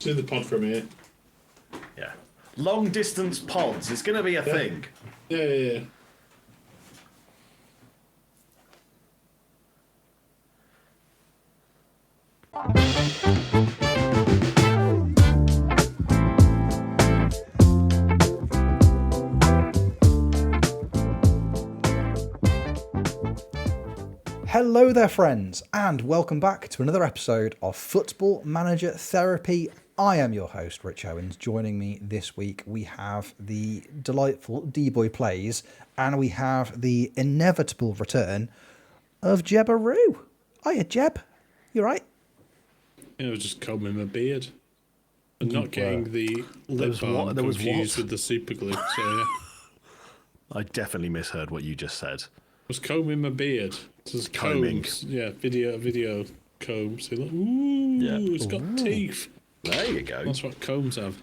See the pod from here. Yeah. Long distance pods. It's going to be a thing. Yeah. Hello there, friends, and welcome back to another episode of Football Manager Therapy. I am your host, Rich Owens. Joining me this week, we have the delightful D-Boy Plays, and we have the inevitable return of Jebaroo. Hiya, Jeb. You right? I was just combing my beard and not getting the lip balm confused with the super glue. So yeah. I definitely misheard what you just said. I was combing my beard. This is Combing. combs. Yeah, video combs. They're like, ooh, it's got teeth. There you go. That's what combs have.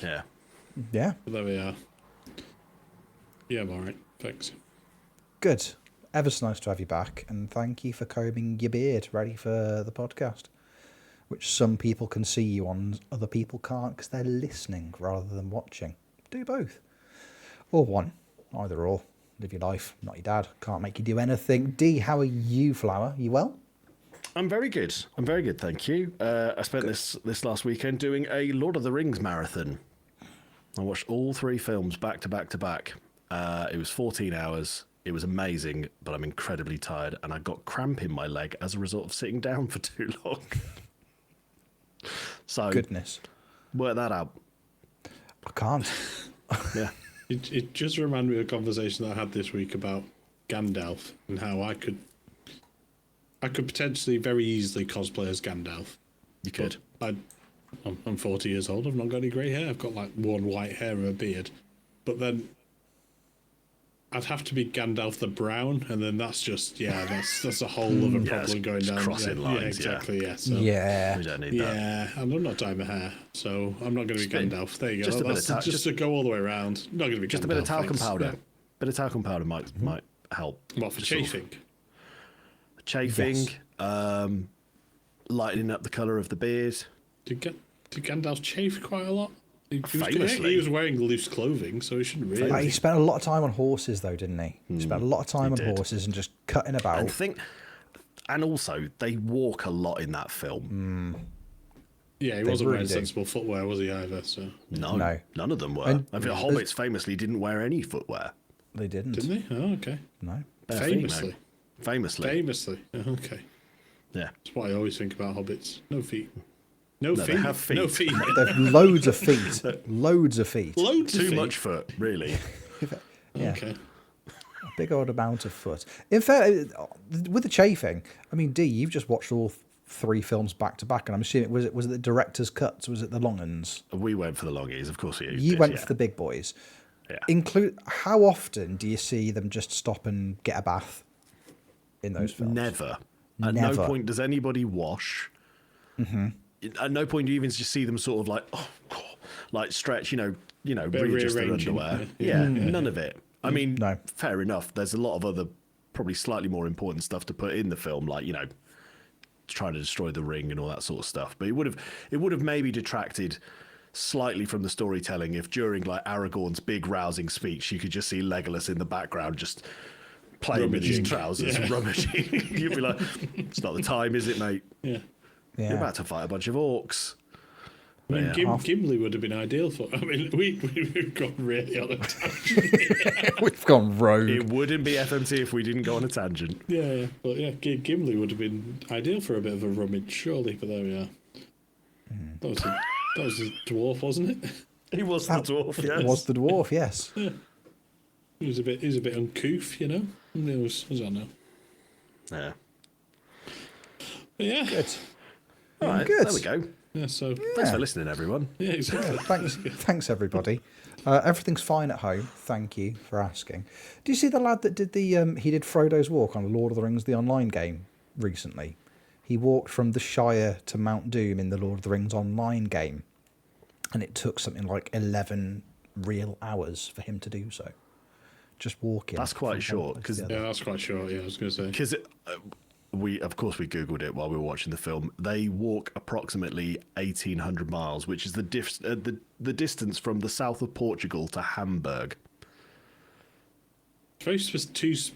Yeah. Yeah. But there we are. Yeah, I'm alright. Thanks. Good. Ever so nice to have you back, and thank you for combing your beard ready for the podcast, which some people can see you on, other people can't because they're listening rather than watching. Do both. Or one. Either or. Live your life. Not your dad. Can't make you do anything. D, how are you, Flower? You well? I'm very good. Thank you. I spent this last weekend doing a Lord of the Rings marathon. I watched all three films back to back to back. It was 14 hours. It was amazing, but I'm incredibly tired, and I got cramp in my leg as a result of sitting down for too long. So, Goodness. work that out. I can't. Yeah. It just reminded me of a conversation that I had this week about Gandalf and how I could potentially very easily cosplay as Gandalf. You could. I'm 40 years old. I've not got any grey hair. I've got like one white hair and a beard. But then I'd have to be Gandalf the Brown, and then that's a whole other problem going down. Crossing lines. Yeah, exactly. Yeah. So, Yeah. We don't need that. yeah, and I'm not dyeing my hair, so I'm not going to be Gandalf. There you go. just a bit of That's just to go all the way around. Not going to be Just Gandalf, a bit of talcum thanks. powder. Yeah. Bit of talcum powder might help. What, for Just sort of chafing? Chafing, Yes. lightening up the colour of the beard. Did Gandalf chafe quite a lot? Famously. He was wearing loose clothing, so he shouldn't really. He spent a lot of time on horses, though, didn't he? He spent a lot of time on did. horses and just cutting about. And also, they walk a lot in that film. Yeah, he They wasn't really wearing do. sensible footwear, was he, either? So No, No. none of them were. And- I think hobbits famously didn't wear any footwear. They didn't. Didn't he? Oh, okay. No. Bare feet, Famously. mate. Famously. Oh, okay. Yeah. That's what I always think about hobbits. No feet. No No, feet. they have feet. No feet. They've loads of feet. Loads of feet. Loads of Too feet. much foot, really. Yeah. Okay. A big old amount of foot. In fact, with the chafing, I mean, D, you've just watched all three films back to back, and I'm assuming was it the director's cuts? Was it the long uns? We went for the longies, of course. You went for the big boys. Yeah. How often do you see them just stop and get a bath in those films? Never. At no Never. point does anybody wash. Mm-hmm. At no point do you even just see them sort of like stretch, readjust their rearranging, underwear. yeah. Yeah, none of it. I mean, No. fair enough. There's a lot of other, probably slightly more important stuff to put in the film, like trying to destroy the ring and all that sort of stuff. But it would have maybe detracted slightly from the storytelling if during like Aragorn's big rousing speech you could just see Legolas in the background just playing with his Rummaging. trousers, rummaging. You'd be like, it's not the time, is it, mate? Yeah. You're about to fight a bunch of orcs. I mean, Yeah. Gimli would have been ideal for. I mean, we've gone really on a tangent. We've gone rogue. It wouldn't be FMT if we didn't go on a tangent. Yeah. But yeah, Gimli would have been ideal for a bit of a rummage, surely. But there we are. That was a dwarf, wasn't it? He was the dwarf, yes. It was the dwarf, yes. He was a bit uncouth, you know. And it was, I don't know. Yeah. But yeah. Good. All right, Good. there we go. Yeah. So Thanks for listening, everyone. yeah, exactly. Thanks everybody. Everything's fine at home. Thank you for asking. Do you see the lad that did he did Frodo's Walk on Lord of the Rings, the online game, recently? He walked from the Shire to Mount Doom in the Lord of the Rings online game, and it took something like 11 real hours for him to do so. Just walking. That's quite from one short, place 'cause- to the Yeah, other. that's quite short. Yeah, I was going to say. Because we Googled it while we were watching the film. They walk approximately 1,800 miles, which is the distance from the south of Portugal to Hamburg. Two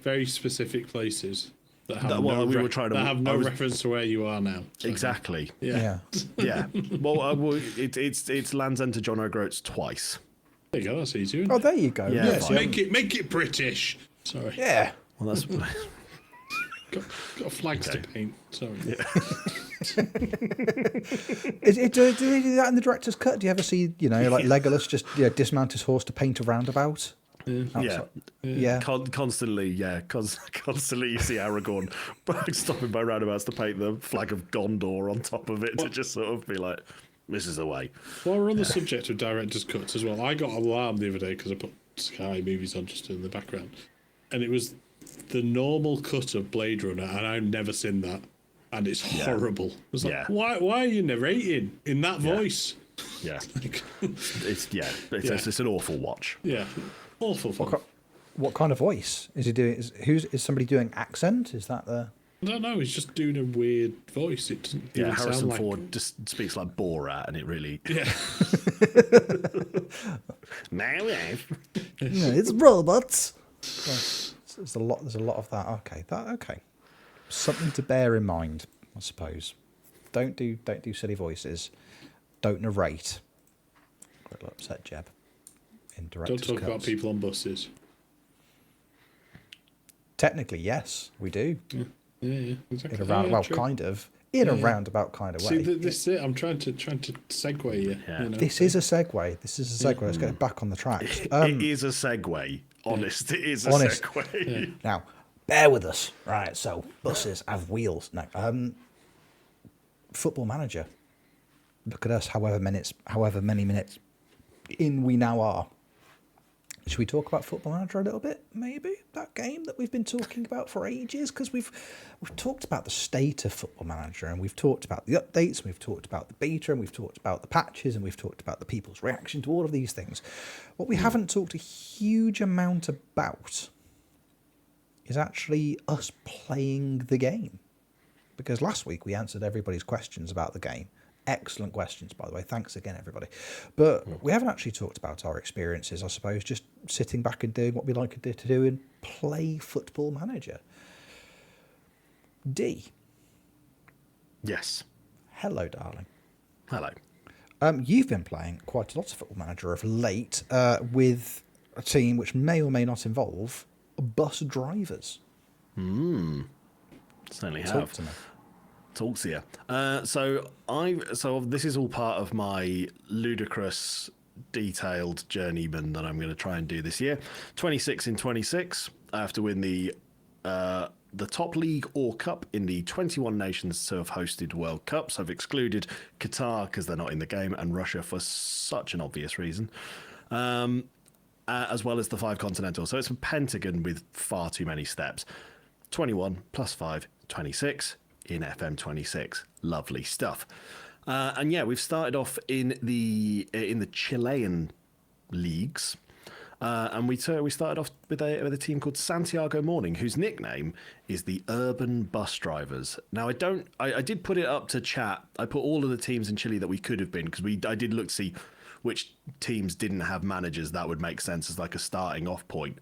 very specific places that have reference to where you are now. So. Exactly. Yeah. Yeah. Well, it's Land's End to John O'Groats twice. There you go. That's easy. Oh, there you go. Yeah, Yes, make it British. Sorry. Yeah. Well, that's got flags to paint. Sorry. yeah. Do they do that in the director's cut? Do you ever see, like Legolas just dismount his horse to paint a roundabout? Yeah. Constantly you see Aragorn stopping by roundabouts to paint the flag of Gondor on top of it to just sort of be like, this is the way. While we're on the subject of director's cuts as well, I got alarmed the other day because I put Sky movies on just in the background, and it was the normal cut of Blade Runner, and I've never seen that, and it's horrible. I was like, why are you narrating in that voice? Yeah. It's an awful watch. Yeah. Awful fun. What kind of voice is he doing? Is somebody doing accent? Is that the? I don't know. He's just doing a weird voice. It doesn't. Yeah, even Harrison sound like... Ford just speaks like Borat, and it really. Yeah. It's robots. There's a lot. There's a lot of that. Okay. Something to bear in mind, I suppose. Don't do silly voices. Don't narrate. Quite a little upset, Jeb. Don't talk about people on buses. Technically, yes, we do. Yeah, exactly. In a roundabout kind of. In a roundabout kind of way. See, this is it. I'm trying to segue you. Yeah. This is a segue. Let's get it back on the tracks. It is a segue. Honest, it is a segue. Yeah. Now, bear with us. Right, so buses have wheels. No, Football Manager. Look at us, however many minutes in we now are. Should we talk about Football Manager a little bit? Maybe that game that we've been talking about for ages, because we've talked about the state of Football Manager, and we've talked about the updates, and we've talked about the beta, and we've talked about the patches, and we've talked about the people's reaction to all of these things. What we haven't talked a huge amount about is actually us playing the game, because last week we answered everybody's questions about the game. Excellent questions, by the way. Thanks again, everybody. But we haven't actually talked about our experiences, I suppose, just sitting back and doing what we like to do and play Football Manager. D. Yes. Hello, darling. Hello. You've been playing quite a lot of Football Manager of late with a team which may or may not involve bus drivers. Certainly have. Talk to me. Talk to you. So this is all part of my ludicrous, detailed journeyman that I'm going to try and do this year. 26 in 26. I have to win the top league or cup in the 21 nations to have hosted World Cups. I've excluded Qatar because they're not in the game, and Russia for such an obvious reason. As well as the 5 continental. So it's a pentagon with far too many steps. 21 plus 5, 26. In FM26, lovely stuff, and yeah, we've started off in the Chilean leagues, and we started off with a team called Santiago Morning, whose nickname is the Urban Bus Drivers. Now, I did put it up to chat. I put all of the teams in Chile that we could have been, because I did look to see which teams didn't have managers that would make sense as like a starting off point,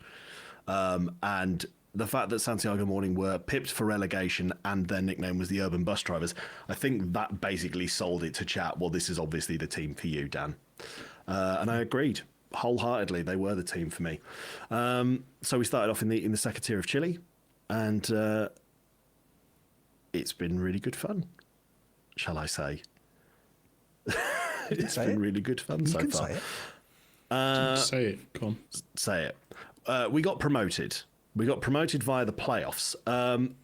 and the fact that Santiago Morning were pipped for relegation and their nickname was the Urban Bus Drivers, I think that basically sold it to chat. Well, this is obviously the team for you, Dan. And I agreed wholeheartedly. They were the team for me. So we started off in the second tier of Chile, and it's been really good fun, shall I say? It's been really good fun so far. Say it. Say it. Come on. Say it. We got promoted. We got promoted via the playoffs.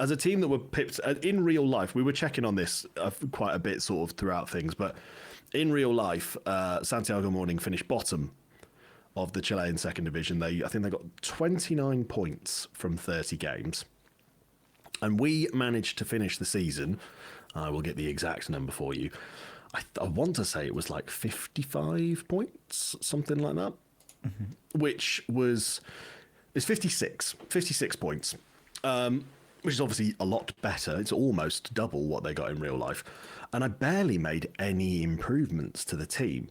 As a team that were pipped in real life, we were checking on this quite a bit sort of throughout things, but in real life, Santiago Morning finished bottom of the Chilean second division. I think they got 29 points from 30 games. And we managed to finish the season. I will get the exact number for you. I want to say it was like 55 points, something like that, which was... It's 56 points, which is obviously a lot better. It's almost double what they got in real life. And I barely made any improvements to the team.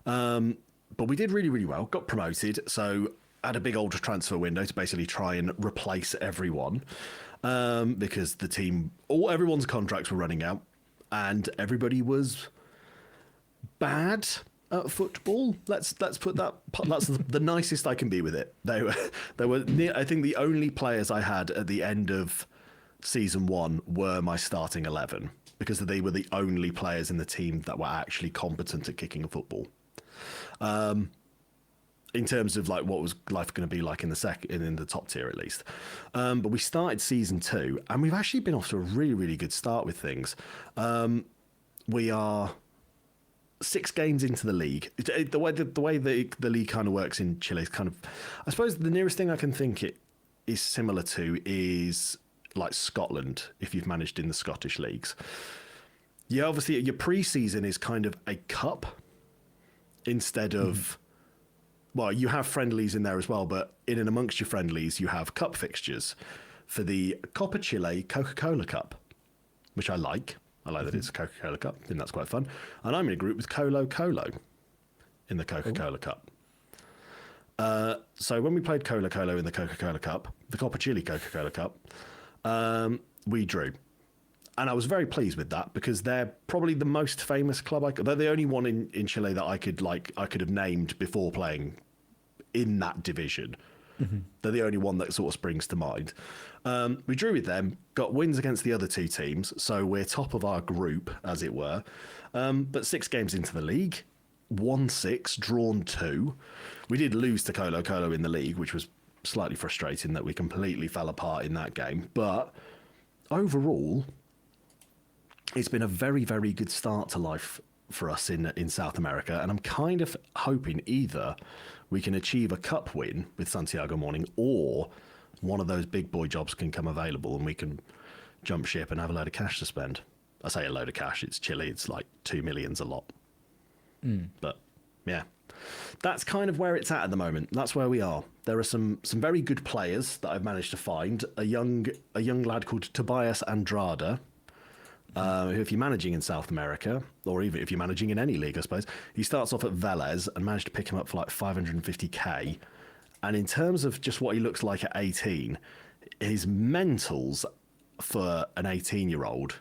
But we did really, really well, got promoted. So I had a big old transfer window to basically try and replace everyone because the team, everyone's contracts were running out and everybody was bad at football. Let's put that. That's the nicest I can be with it. They were. I think the only players I had at the end of season 1 were my starting 11 because they were the only players in the team that were actually competent at kicking a football. In terms of like what was life going to be like in the top tier at least. But we started season 2 and we've actually been off to a really, really good start with things. We are 6 games into the league. The way the league kind of works in Chile is kind of, I suppose the nearest thing I can think it is similar to is like Scotland, if you've managed in the Scottish leagues. Yeah, obviously your pre-season is kind of a cup instead of, well, you have friendlies in there as well, but in and amongst your friendlies, you have cup fixtures for the Copa Chile Coca-Cola Cup, which I like. I like that it's a Coca-Cola Cup. I think that's quite fun. And I'm in a group with Colo Colo in the Coca-Cola Cup. So when we played Colo Colo in the Coca-Cola Cup, the Copa Chile Coca-Cola Cup, we drew. And I was very pleased with that because they're probably the most famous club. They're the only one in Chile that I could have named before playing in that division. They're the only one that sort of springs to mind. We drew with them, got wins against the other 2 teams, so we're top of our group, as it were. But 6 games into the league, won 6, drawn 2. We did lose to Colo Colo in the league, which was slightly frustrating that we completely fell apart in that game. But overall, it's been a very, very good start to life for us in South America, and I'm kind of hoping either we can achieve a cup win with Santiago Morning or one of those big boy jobs can come available and we can jump ship and have a load of cash to spend. I say a load of cash, it's Chile, it's like 2 million's a lot. But yeah, that's kind of where it's at the moment. That's where we are. There are some very good players that I've managed to find. A young lad called Tobias Andrada, who, if you're managing in South America, or even if you're managing in any league, I suppose, he starts off at Vélez and managed to pick him up for like 550k. And in terms of just what he looks like at 18, his mentals for an 18-year-old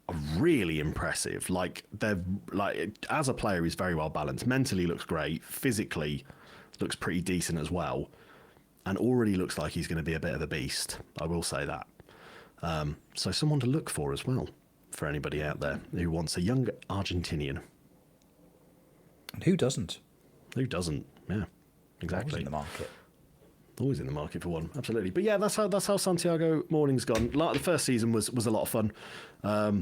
are really impressive. Like, they're like, as a player, he's very well balanced. Mentally looks great. Physically looks pretty decent as well. And already looks like he's going to be a bit of a beast. I will say that. So someone to look for as well, for anybody out there who wants a young Argentinian. And who doesn't? Who doesn't? Yeah, exactly. Always in the market. Always in the market for one, absolutely. But yeah, that's how Santiago Morning's gone. Like, the first season was a lot of fun. I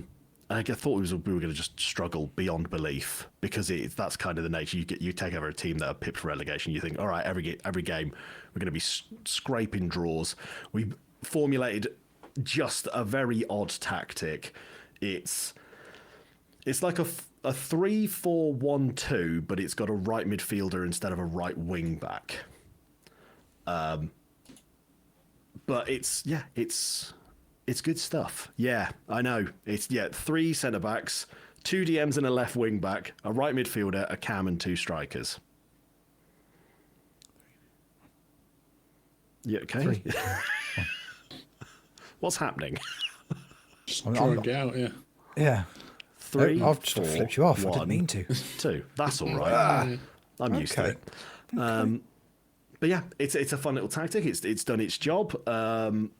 thought we were going to just struggle beyond belief because that's kind of the nature. You take over a team that are pipped for relegation. You think, all right, every game we're going to be scraping draws. We formulated just a very odd tactic. It's like a 3-4-1-2, but it's got a right midfielder instead of a right wing back. But it's good stuff. Yeah, I know. It's 3 centre backs, 2 DMs and a left wing back, a right midfielder, a cam, and 2 strikers. Yeah, okay. What's happening? Drugged out, yeah. Yeah. 3. I've just flipped you off. 1, I didn't mean to. 2. That's all right. I'm used to it. But yeah, it's a fun little tactic. It's done its job. Tommy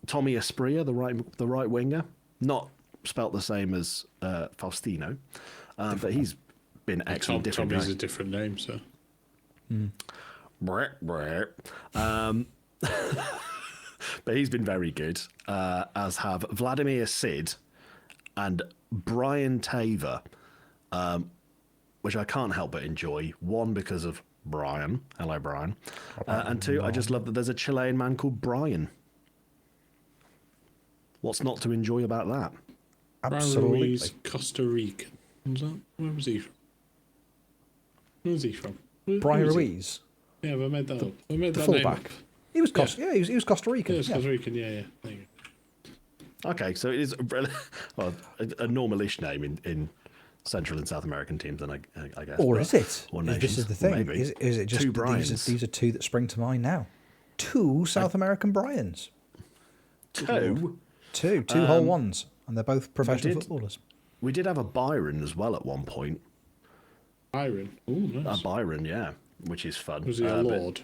Espria, the right winger, not spelt the same as Faustino, but he's been excellent. Tommy's a different name, so. But he's been very good, as have Vladimir Sid and Brian Taver, which I can't help but enjoy. 1, because of Brian. Hello, Brian. And 2, I just love that there's a Chilean man called Brian. What's not to enjoy about that? Absolutely. Ruiz, Costa Rica. Where was he from? Where was he from? Brian Ruiz. Yeah, we made that up. We made The that name fullback. up. He was he was Costa Rican. Yeah, it's Costa Rican. Yeah. There you go. Okay, so it is well, a normal-ish name in Central and South American teams, then I guess. Or is it? Or This is the thing. Maybe. Is it just two Bryans? These are two that spring to mind now. Two South American Bryans. Two Two whole ones, and they're both professional footballers. We did have a Byron as well at one point. Byron. Oh, nice. A Byron, yeah, which is fun. Was he a lord?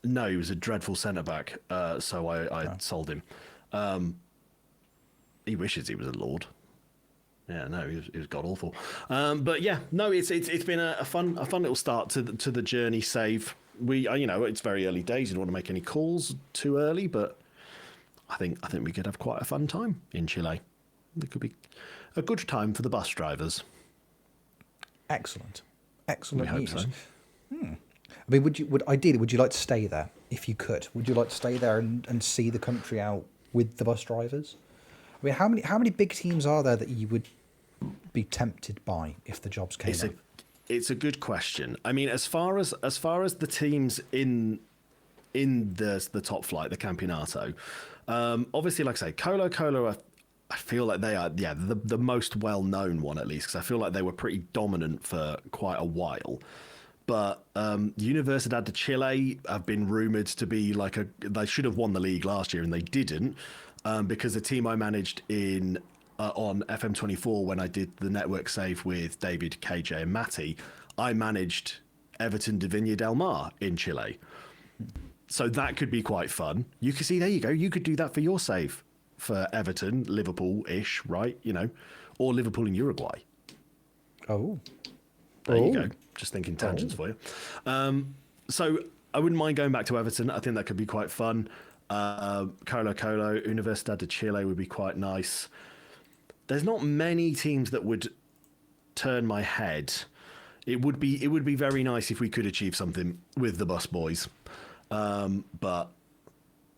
No, he was a dreadful centre back. So I sold him. He wishes he was a lord. Yeah, no, he was god awful. But yeah, no, it's been a fun little start to the journey save. It's very early days. You don't want to make any calls too early, but I think we could have quite a fun time in Chile. It could be a good time for the bus drivers. Excellent We hope news. so. I mean, would you like to stay there if you could? Would you like to stay there and see the country out with the bus drivers? I mean, how many big teams are there that you would be tempted by if the jobs came up? It's a good question. I mean, as far as the teams in the top flight, the Campeonato, obviously, like I say, Colo, I feel like they are, the most well-known one, at least, because I feel like they were pretty dominant for quite a while. But Universidad de Chile have been rumoured to be they should have won the league last year, and they didn't, because the team I managed on FM24 when I did the network save with David, KJ, and Matty, I managed Everton de Viña del Mar in Chile. So that could be quite fun. You can see, there you go, you could do that for your save. For Everton, Liverpool-ish, right? Or Liverpool in Uruguay. Oh. There you go. Just thinking tangents for you. So I wouldn't mind going back to Everton. I think that could be quite fun. Colo, Universidad de Chile would be quite nice. There's not many teams that would turn my head. It would be very nice if we could achieve something with the Bus Boys. But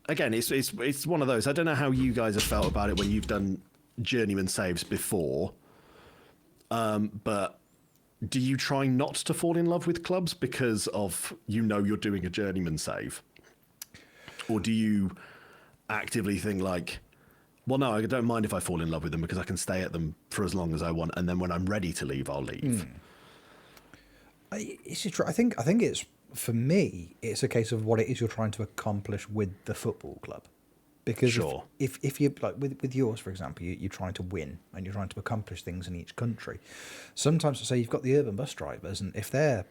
again, it's one of those. I don't know how you guys have felt about it when you've done journeyman saves before. But do you try not to fall in love with clubs because of you're doing a journeyman save? Or do you actively think like, well, no, I don't mind if I fall in love with them because I can stay at them for as long as I want, and then when I'm ready to leave, I'll leave. It's just, I think it's, for me, it's a case of what it is you're trying to accomplish with the football club. Because Sure. if you, like with yours, for example, you're trying to win and you're trying to accomplish things in each country. Sometimes, say, you've got the urban bus drivers, and if they're,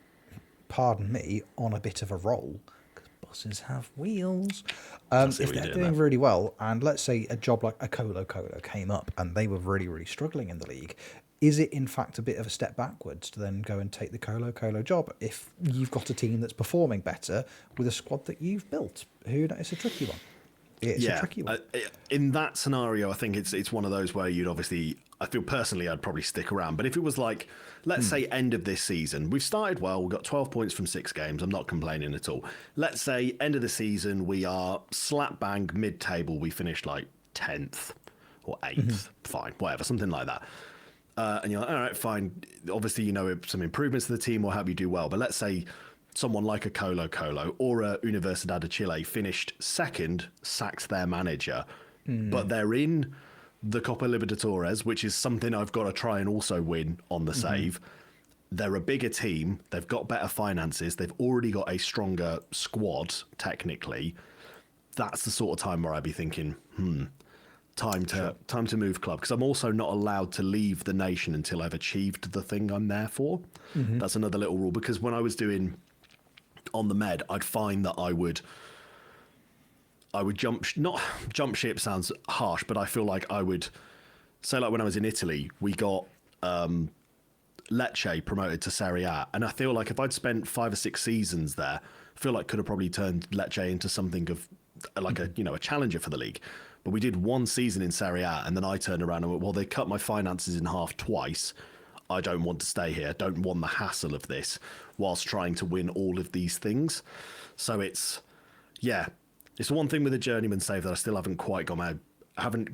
pardon me, on a bit of a roll, because buses have wheels, if they're doing really well, and let's say a job like a Colo came up and they were really, really struggling in the league, is it in fact a bit of a step backwards to then go and take the Colo job if you've got a team that's performing better with a squad that you've built? It's a tricky one. It's a tricky one. In that scenario, I think it's one of those where you'd obviously, I feel personally I'd probably stick around. But if it was like, let's say end of this season, we've started well, we've got 12 points from 6 games. I'm not complaining at all. Let's say end of the season, we are slap bang mid-table. We finished like 10th or 8th, fine, whatever, something like that. And you're like, all right, fine. Obviously, some improvements to the team will help you do well. But let's say someone like a Colo or a Universidad de Chile finished second, sacked their manager, but they're in the Copa Libertadores, which is something I've got to try and also win on the save. They're a bigger team. They've got better finances. They've already got a stronger squad, technically. That's the sort of time where I'd be thinking, time to move club, because I'm also not allowed to leave the nation until I've achieved the thing I'm there for. That's another little rule, because when I was doing on the med, I'd find that I would jump ship sounds harsh, but I feel like I would say, like when I was in Italy, we got Lecce promoted to Serie A, and I feel like if I'd spent 5 or 6 seasons there, I feel like could have probably turned Lecce into something of like a challenger for the league. But we did 1 season in Serie A, and then I turned around and went, well, they cut my finances in half twice. I don't want to stay here. Don't want the hassle of this whilst trying to win all of these things. So it's one thing with a journeyman save that I still haven't quite haven't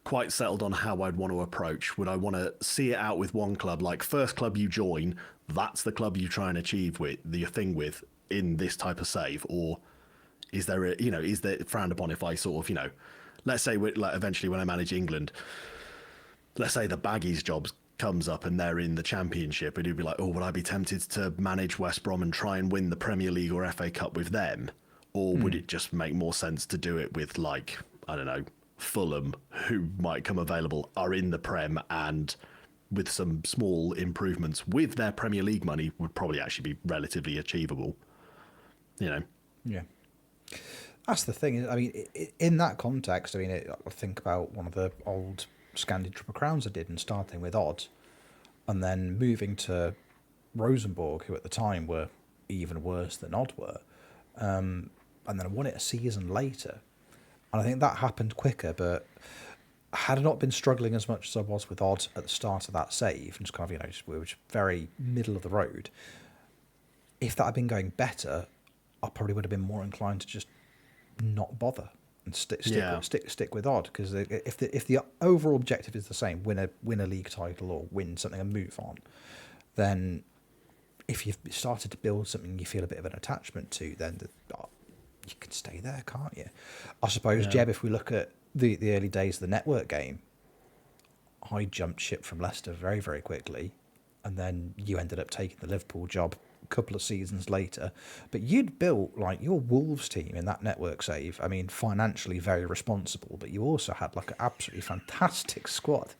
quite settled on how I'd want to approach. Would I want to see it out with one club, like first club you join, that's the club you try and achieve with your thing with? in this type of save, or is there is there frowned upon if I sort of let's say like eventually when I manage England, let's say the Baggies jobs comes up and they're in the Championship, and you'd be like, oh, would I be tempted to manage West Brom and try and win the Premier League or FA Cup with them? Or would it just make more sense to do it with, like, I don't know, Fulham, who might come available, are in the Prem, and with some small improvements with their Premier League money would probably actually be relatively achievable, Yeah. That's the thing. I mean, in that context, I mean, I think about one of the old Scandi Triple Crowns I did, and starting with Odd, and then moving to Rosenborg, who at the time were even worse than Odd were, and then I won it a season later. And I think that happened quicker, but had I not been struggling as much as I was with Odd at the start of that save, and just kind of, we were just very middle of the road, if that had been going better, I probably would have been more inclined to just not bother and stick with Odd, because if the overall objective is the same, win a league title or win something and move on, then if you've started to build something you feel a bit of an attachment to, then you can stay there, can't you? I suppose, Jeb, if we look at the early days of the network game, I jumped ship from Leicester very, very quickly, and then you ended up taking the Liverpool job couple of seasons later, but you'd built like your Wolves team in that network save. I mean, financially very responsible, but you also had like an absolutely fantastic squad.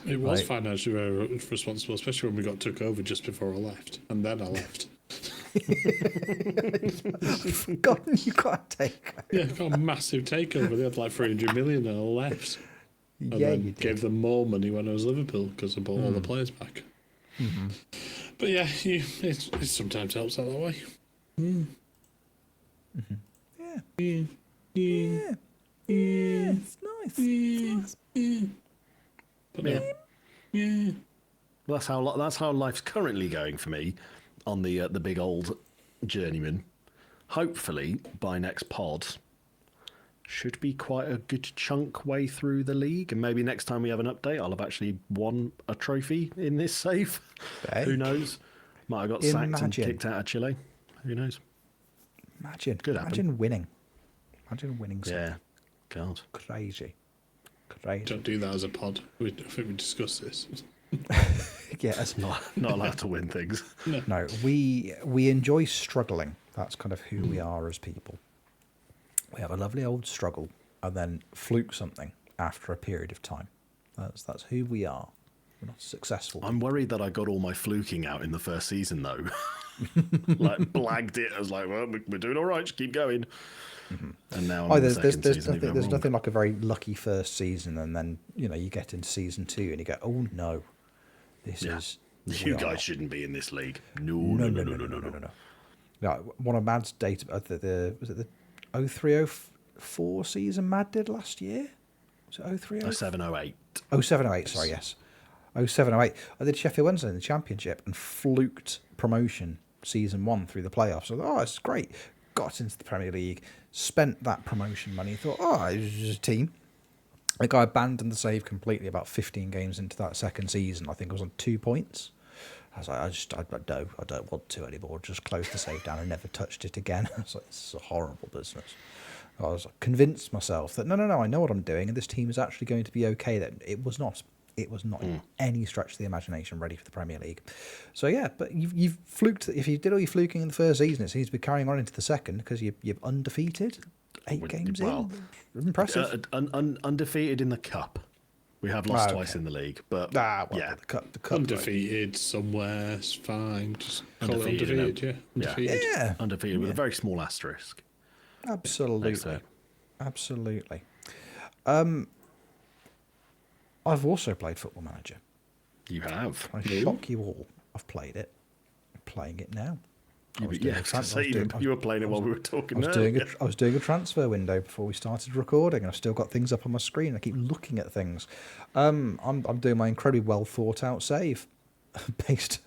It was financially very responsible, especially when we got took over just before I left, and then I left. I've forgotten you got a takeover. Yeah, got a massive takeover. They had like 300 million and I left. And Yeah, then you did. gave them more money when I was Liverpool because I bought all the players back. Mm-hmm. But yeah, it sometimes helps out that way. Mm. Yeah. Yeah. It's nice. It's nice. But yeah. Well, that's how life's currently going for me on the big old journeyman. Hopefully by next pod should be quite a good chunk way through the league, and maybe next time we have an update I'll have actually won a trophy in this save. Hey. Who knows? Might have got sacked and kicked out of Chile. Who knows? Imagine winning something. Yeah, God, Crazy. Don't do that as a pod. I think we discussed this. Yeah, it's not allowed to win things. No, we enjoy struggling. That's kind of who we are as people. We have a lovely old struggle and then fluke something after a period of time. That's who we are. We're not successful. I'm worried that I got all my fluking out in the first season, though. Like, blagged it. I was like, well, we're doing all right. Just keep going. Mm-hmm. And now I'm there's nothing like a very lucky first season, and then you get into season 2 and you go, oh no, this is you guys shouldn't be in this league. No. No, one of Mad's data, was it the 0304 season Mad did last year? Was it 03? 0708. 0708, sorry, yes. 0708. I did Sheffield Wednesday in the Championship and fluked promotion season 1 through the playoffs. I thought, it's great. Got into the Premier League, spent that promotion money, thought, it was just a team. The guy abandoned the save completely about 15 games into that second season. I think I was on 2 points. I was like, I don't want to anymore. Just closed the save down and never touched it again. I was like, this is a horrible business. I was convinced myself that no, I know what I'm doing, and this team is actually going to be okay. Then it was not. It was not in any stretch of the imagination ready for the Premier League. So yeah, but you've fluked. If you did all your fluking in the first season, it seems to be carrying on into the second because you're undefeated. 8 games in. Impressive. Undefeated in the cup. We have lost twice in the league, but yeah, the cup undefeated somewhere is fine. Just call it undefeated, undefeated. Yeah, undefeated with a very small asterisk. Absolutely. I've also played Football Manager. You have. I shock you all. I've played it. I'm playing it now. You were playing it while we were talking. I was doing a transfer window before we started recording, and I've still got things up on my screen. I keep looking at things. I'm doing my incredibly well thought out save, based,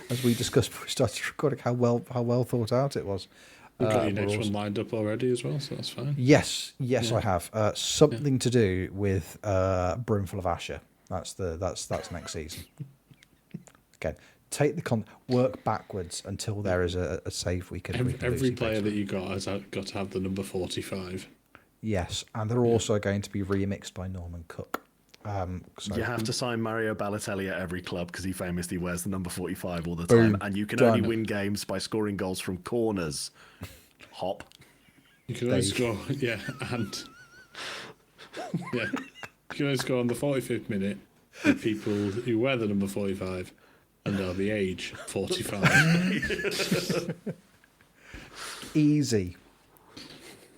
as we discussed before we started recording, how well thought out it was. You've got your next one lined up already as well, so that's fine. Yes, I have. Something to do with Broomful of Asher. That's next season. Again, take the work backwards until there is a save we can. Every player that you got has got to have the number 45. Yes, and they're also going to be remixed by Norman Cook. So you have to sign Mario Balotelli at every club because he famously wears the number 45 all the time, and you can only win games by scoring goals from corners. Hop. You can only score, and you can only score on the 45th minute with people who wear the number 45 and are the age 45. Easy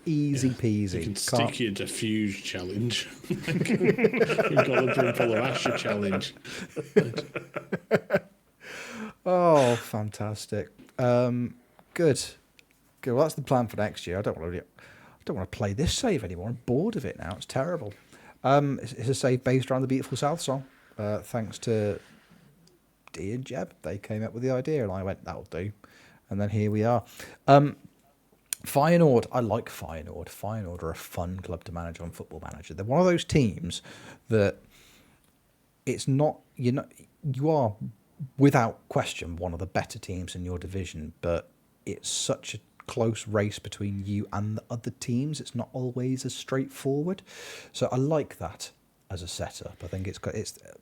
peasy. You can stick you into Fuse challenge. You've got a brimful of Asher challenge. Oh, fantastic. Good. Well, that's the plan for next year. I don't want to play this save anymore. I'm bored of it now. It's terrible. It's a save based around the Beautiful South song. Thanks to Dee and Jeb. They came up with the idea and I went, that'll do. And then here we are. Feyenoord, I like Feyenoord. Feyenoord are a fun club to manage on Football Manager. They're one of those teams that it's not, you are without question one of the better teams in your division, but it's such a close race between you and the other teams. It's not always as straightforward. So I like that as a setup. I think it's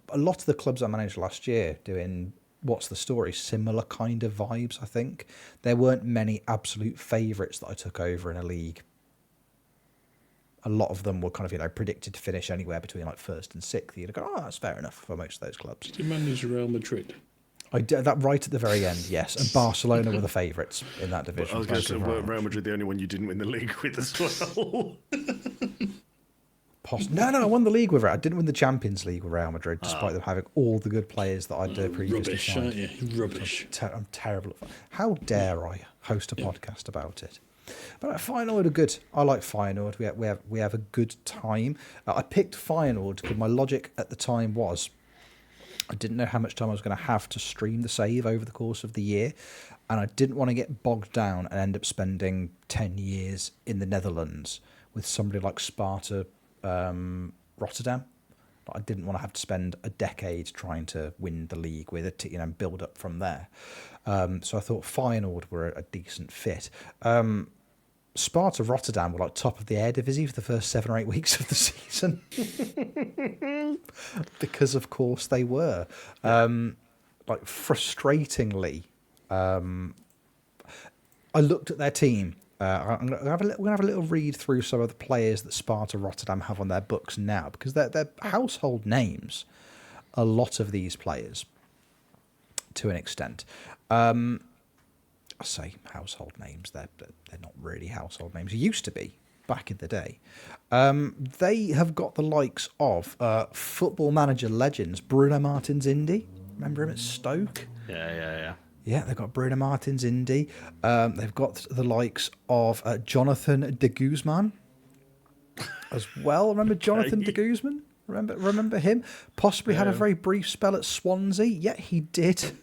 a lot of the clubs I managed last year doing What's the Story, similar kind of vibes. I think there weren't many absolute favourites that I took over in a league. A lot of them were kind of predicted to finish anywhere between like first and sixth. You'd go, oh, that's fair enough for most of those clubs. Did you manage Real Madrid? I did that right at the very end, yes. And Barcelona were the favourites in that division. I was going to say, were Real Madrid the only one you didn't win the league with as well? No, I won the league with it. I didn't win the Champions League with Real Madrid, despite them having all the good players that I'd previously signed. Aren't you? Rubbish. I'm terrible at How dare I host a podcast about it? But Feyenoord are good. I like Feyenoord. We have a good time. I picked Feyenoord because my logic at the time was I didn't know how much time I was going to have to stream the save over the course of the year, and I didn't want to get bogged down and end up spending 10 years in the Netherlands with somebody like Sparta Rotterdam. I didn't want to have to spend a decade trying to win the league with it, and build up from there. So I thought Feyenoord were a decent fit. Sparta Rotterdam were like top of the Eredivisie for the first 7 or 8 weeks of the season. Because of course they were. Like frustratingly, I looked at their team. We're gonna have a little read through some of the players that Sparta Rotterdam have on their books now, because they're household names, a lot of these players, to an extent. I say household names, they're not really household names. It used to be back in the day. They have got the likes of Football Manager legends Bruno Martins Indy. Remember him at Stoke? Yeah. Yeah, they've got Bruno Martins Indy. They've got the likes of Jonathan de Guzman as well. Remember Jonathan de Guzman? Remember him? Possibly had a very brief spell at Swansea. Yeah, he did.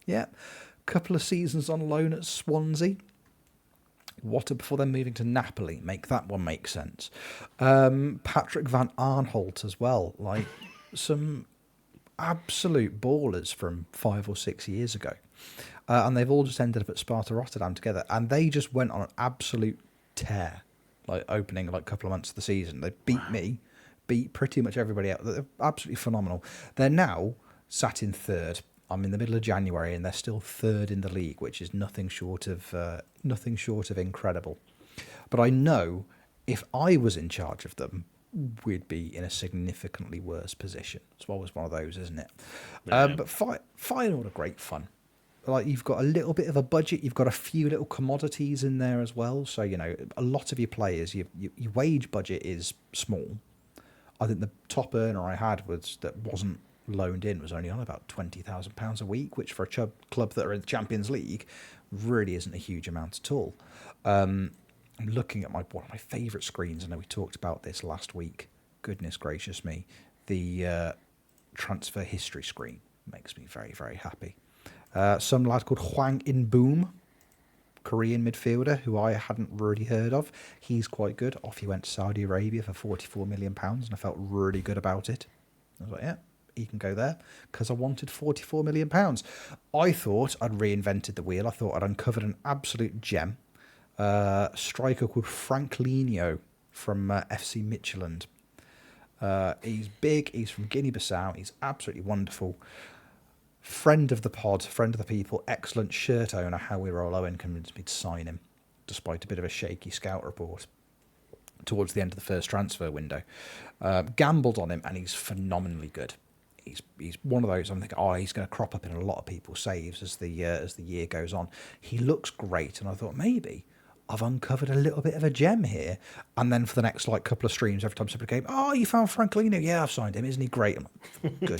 Yeah. Couple of seasons on loan at Swansea. Before then moving to Napoli. Make that one make sense. Patrick van Arnholt as well. Like some absolute ballers from 5 or 6 years ago. And they've all just ended up at Sparta Rotterdam together. And they just went on an absolute tear. Like opening like a couple of months of the season. They beat pretty much everybody else. They're absolutely phenomenal. They're now sat in third. I'm in the middle of January and they're still third in the league, which is nothing short of incredible. But I know if I was in charge of them, we'd be in a significantly worse position. It's always one of those, isn't it? Yeah. But Feyenoord are great fun. Like you've got a little bit of a budget, you've got a few little commodities in there as well. So a lot of your players, your wage budget is small. I think the top earner I had wasn't loaned in was only on about £20,000 a week, which for a club that are in the Champions League really isn't a huge amount at all. I'm looking at one of my favourite screens. I know we talked about this last week. Goodness gracious me. The transfer history screen makes me very, very happy. Some lad called Hwang In-boom, Korean midfielder, who I hadn't really heard of. He's quite good. Off he went to Saudi Arabia for £44 million, and I felt really good about it. I was like, yeah, he can go there because I wanted £44 million. I thought I'd reinvented the wheel. I thought I'd uncovered an absolute gem. A striker called Franklino from FC Midtjylland. He's big. He's from Guinea-Bissau. He's absolutely wonderful. Friend of the pod, friend of the people, excellent shirt owner. Howie Rollo convinced me to sign him, despite a bit of a shaky scout report towards the end of the first transfer window. Gambled on him, and he's phenomenally good. He's one of those. I'm thinking, he's going to crop up in a lot of people's saves as the year goes on. He looks great, and I thought maybe I've uncovered a little bit of a gem here. And then for the next couple of streams, every time somebody came, you found Franklino? Yeah, I've signed him. Isn't he great? I'm like, good.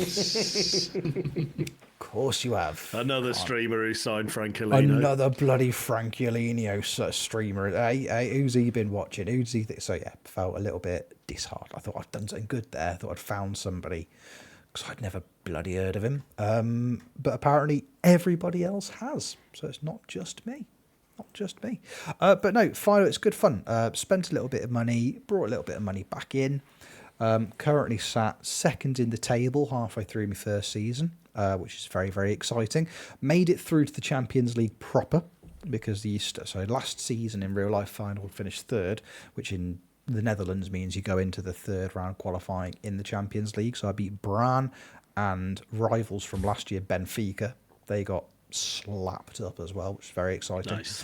Of course you have. Another streamer who signed Franklino. Another bloody Franklino streamer. Hey, who's he been watching? Who's he? So yeah, felt a little bit disheartened. I thought I'd done something good there. I thought I'd found somebody because I'd never bloody heard of him. But apparently everybody else has. So it's not just me. Not just me. But no, finally, it's good fun. Spent a little bit of money, brought a little bit of money back in. Currently sat second in the table halfway through my first season, which is very, very exciting. Made it through to the Champions League proper because last season in real life final finished third, which in the Netherlands means you go into the third round qualifying in the Champions League. So I beat Bran and rivals from last year, Benfica. They got slapped up as well, which is very exciting. Nice.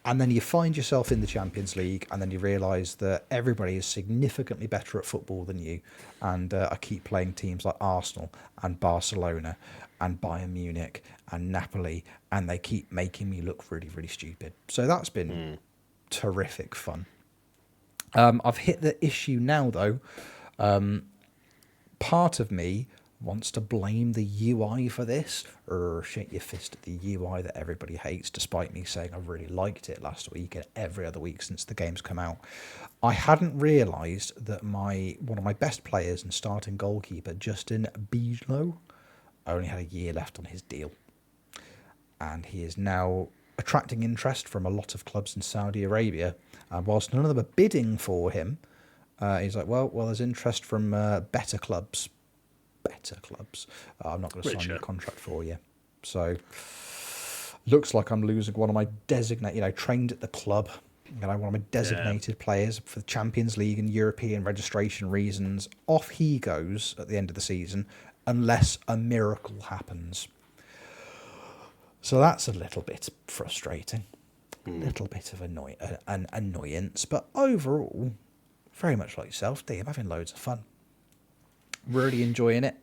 And then you find yourself in the Champions League, and then you realise that everybody is significantly better at football than you. And I keep playing teams like Arsenal and Barcelona and Bayern Munich and Napoli, and they keep making me look really, really stupid. So that's been terrific fun. I've hit the issue now, though. Part of me wants to blame the UI for this, or shake your fist at the UI that everybody hates, despite me saying I really liked it last week and every other week since the game's come out. I hadn't realised that one of my best players and starting goalkeeper, Justin Bijlo, only had a year left on his deal. And he is now attracting interest from a lot of clubs in Saudi Arabia. And whilst none of them are bidding for him, he's like, well, there's interest from better clubs. I'm not going to sign your contract for you. So looks like I'm losing one of my trained at the club. One of my designated players for the Champions League and European registration reasons. Off he goes at the end of the season, unless a miracle happens. So that's a little bit frustrating, a little bit of an annoyance. But overall, very much like yourself, Dee, I'm having loads of fun. Really enjoying it.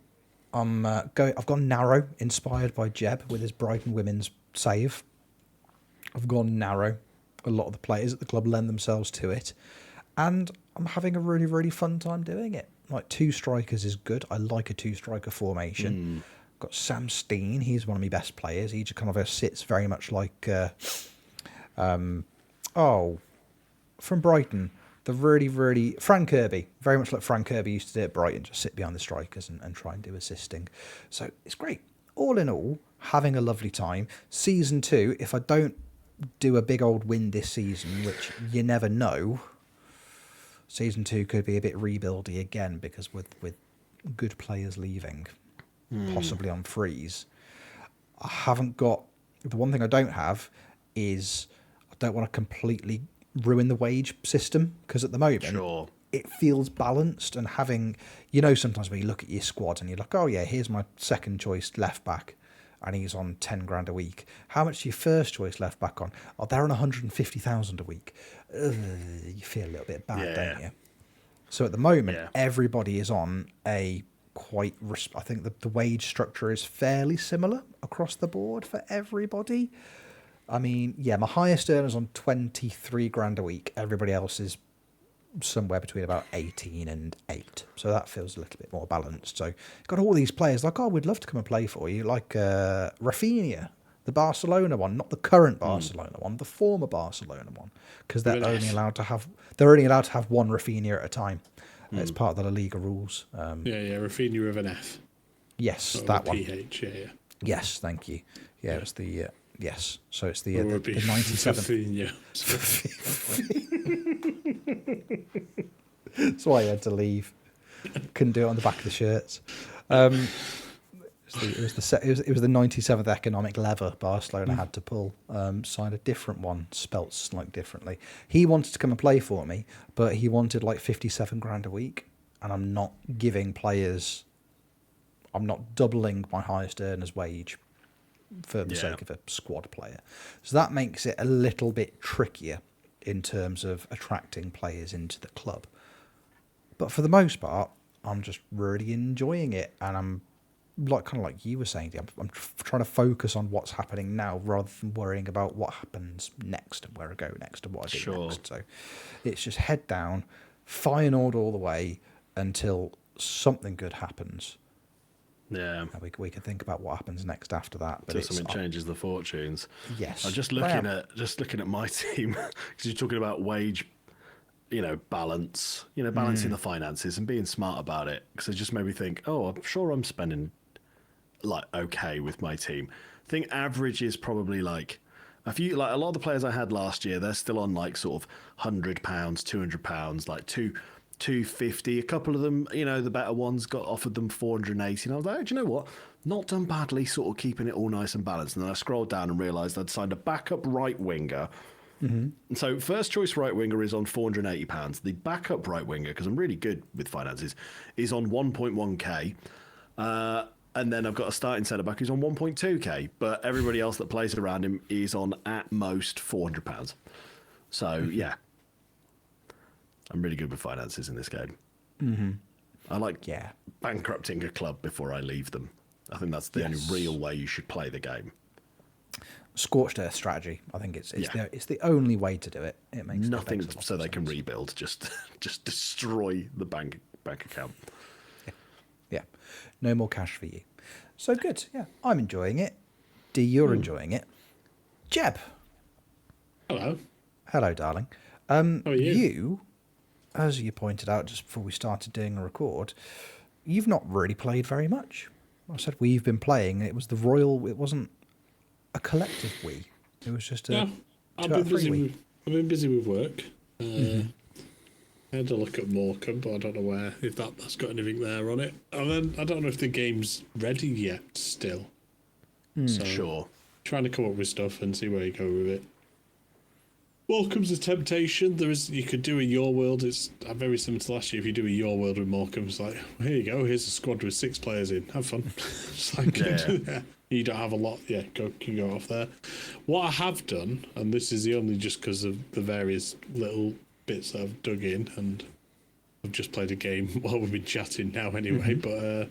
I've gone narrow, inspired by Jeb with his Brighton women's save. I've gone narrow. A lot of the players at the club lend themselves to it, and I'm having a really, really fun time doing it. Like 2 strikers is good. I like a 2-striker formation. Got Sam Steen. He's one of my best players. He just kind of sits very much like from Brighton. The really, really... Frank Kirby. Very much like Frank Kirby used to do at Brighton. Just sit behind the strikers and try and do assisting. So it's great. All in all, having a lovely time. Season 2, if I don't do a big old win this season, which you never know, Season 2 could be a bit rebuildy again, because with good players leaving, possibly on freeze, I haven't got... The one thing I don't have is I don't want to completely ruin the wage system, because at the moment it feels balanced, and having, sometimes when you look at your squad and you're like, oh yeah, here's my second choice left back and he's on 10 grand a week. How much is your first choice left back on? Oh, they're on 150,000 a week. You feel a little bit bad, don't you? So at the moment, everybody is on a quite, I think the wage structure is fairly similar across the board for everybody. I mean, my highest earner's on 23 grand a week. Everybody else is somewhere between about 18 and 8. So that feels a little bit more balanced. So got all these players like, oh, we'd love to come and play for you. Like Rafinha, the Barcelona one, not the current Barcelona one, the former Barcelona one, because they're only allowed to have one Rafinha at a time. It's part of the La Liga rules. Rafinha with an F. Yes, Not that one. PH, yeah. Yes, thank you. Yeah, it's the yes. So it's the 97. That's why I had to leave. Couldn't do it on the back of the shirts. It was the 97th economic lever Barcelona had to pull. Signed a different one, spelt slightly differently. He wanted to come and play for me, but he wanted like 57 grand a week, and I'm not giving players. I'm not doubling my highest earner's wage for the sake of a squad player. So that makes it a little bit trickier in terms of attracting players into the club. But for the most part, I'm just really enjoying it, and I'm kind of like you were saying, I'm trying to focus on what's happening now rather than worrying about what happens next and where I go next and what I do next. So it's just head down, Feyenoord all the way until something good happens. Yeah, we can think about what happens next after that. But something changes the fortunes. Yes, I'm just looking at my team because you're talking about wage, balance, balancing the finances and being smart about it. Because it just made me think, I'm sure I'm spending like okay with my team. I think average is probably like a lot of the players I had last year. They're still on like sort of £100, £200, like 250. A couple of them, the better ones got offered them 480. And I was like, do you know what? Not done badly, sort of keeping it all nice and balanced. And then I scrolled down and realised I'd signed a backup right winger. Mm-hmm. And so first choice right winger is on £480. The backup right winger, because I'm really good with finances, is on 1.1k. And then I've got a starting centre back who's on 1.2k. But everybody else that plays around him is on at most £400. So yeah. I'm really good with finances in this game. Mm-hmm. I like bankrupting a club before I leave them. I think that's the only real way you should play the game. Scorched earth strategy. I think it's the only way to do it. It makes nothing so they can rebuild. Just destroy the bank account. Yeah, no more cash for you. So good. Yeah, I'm enjoying it. D, you're enjoying it. Jeb. Hello, darling. How are you, as you pointed out just before we started doing a record, you've not really played very much. I said we've been playing. It was the Royal. It wasn't a collective we. It was just a I've been busy with work. I had to look at Morecambe, but I don't know if that's got anything there on it. And then I don't know if the game's ready yet still. So Sure. Trying to come up with stuff and see where you go with it. Morecambe's a temptation. You could do a Your World. It's very similar to last year. If you do a Your World with Morecambe, it's like, well, here you go. Here's a squad with 6 players in. Have fun. It's like, you don't have a lot. Yeah, can go off there. What I have done, and this is the only just because of the various little bits that I've dug in, and I've just played a game while we've been chatting now anyway. But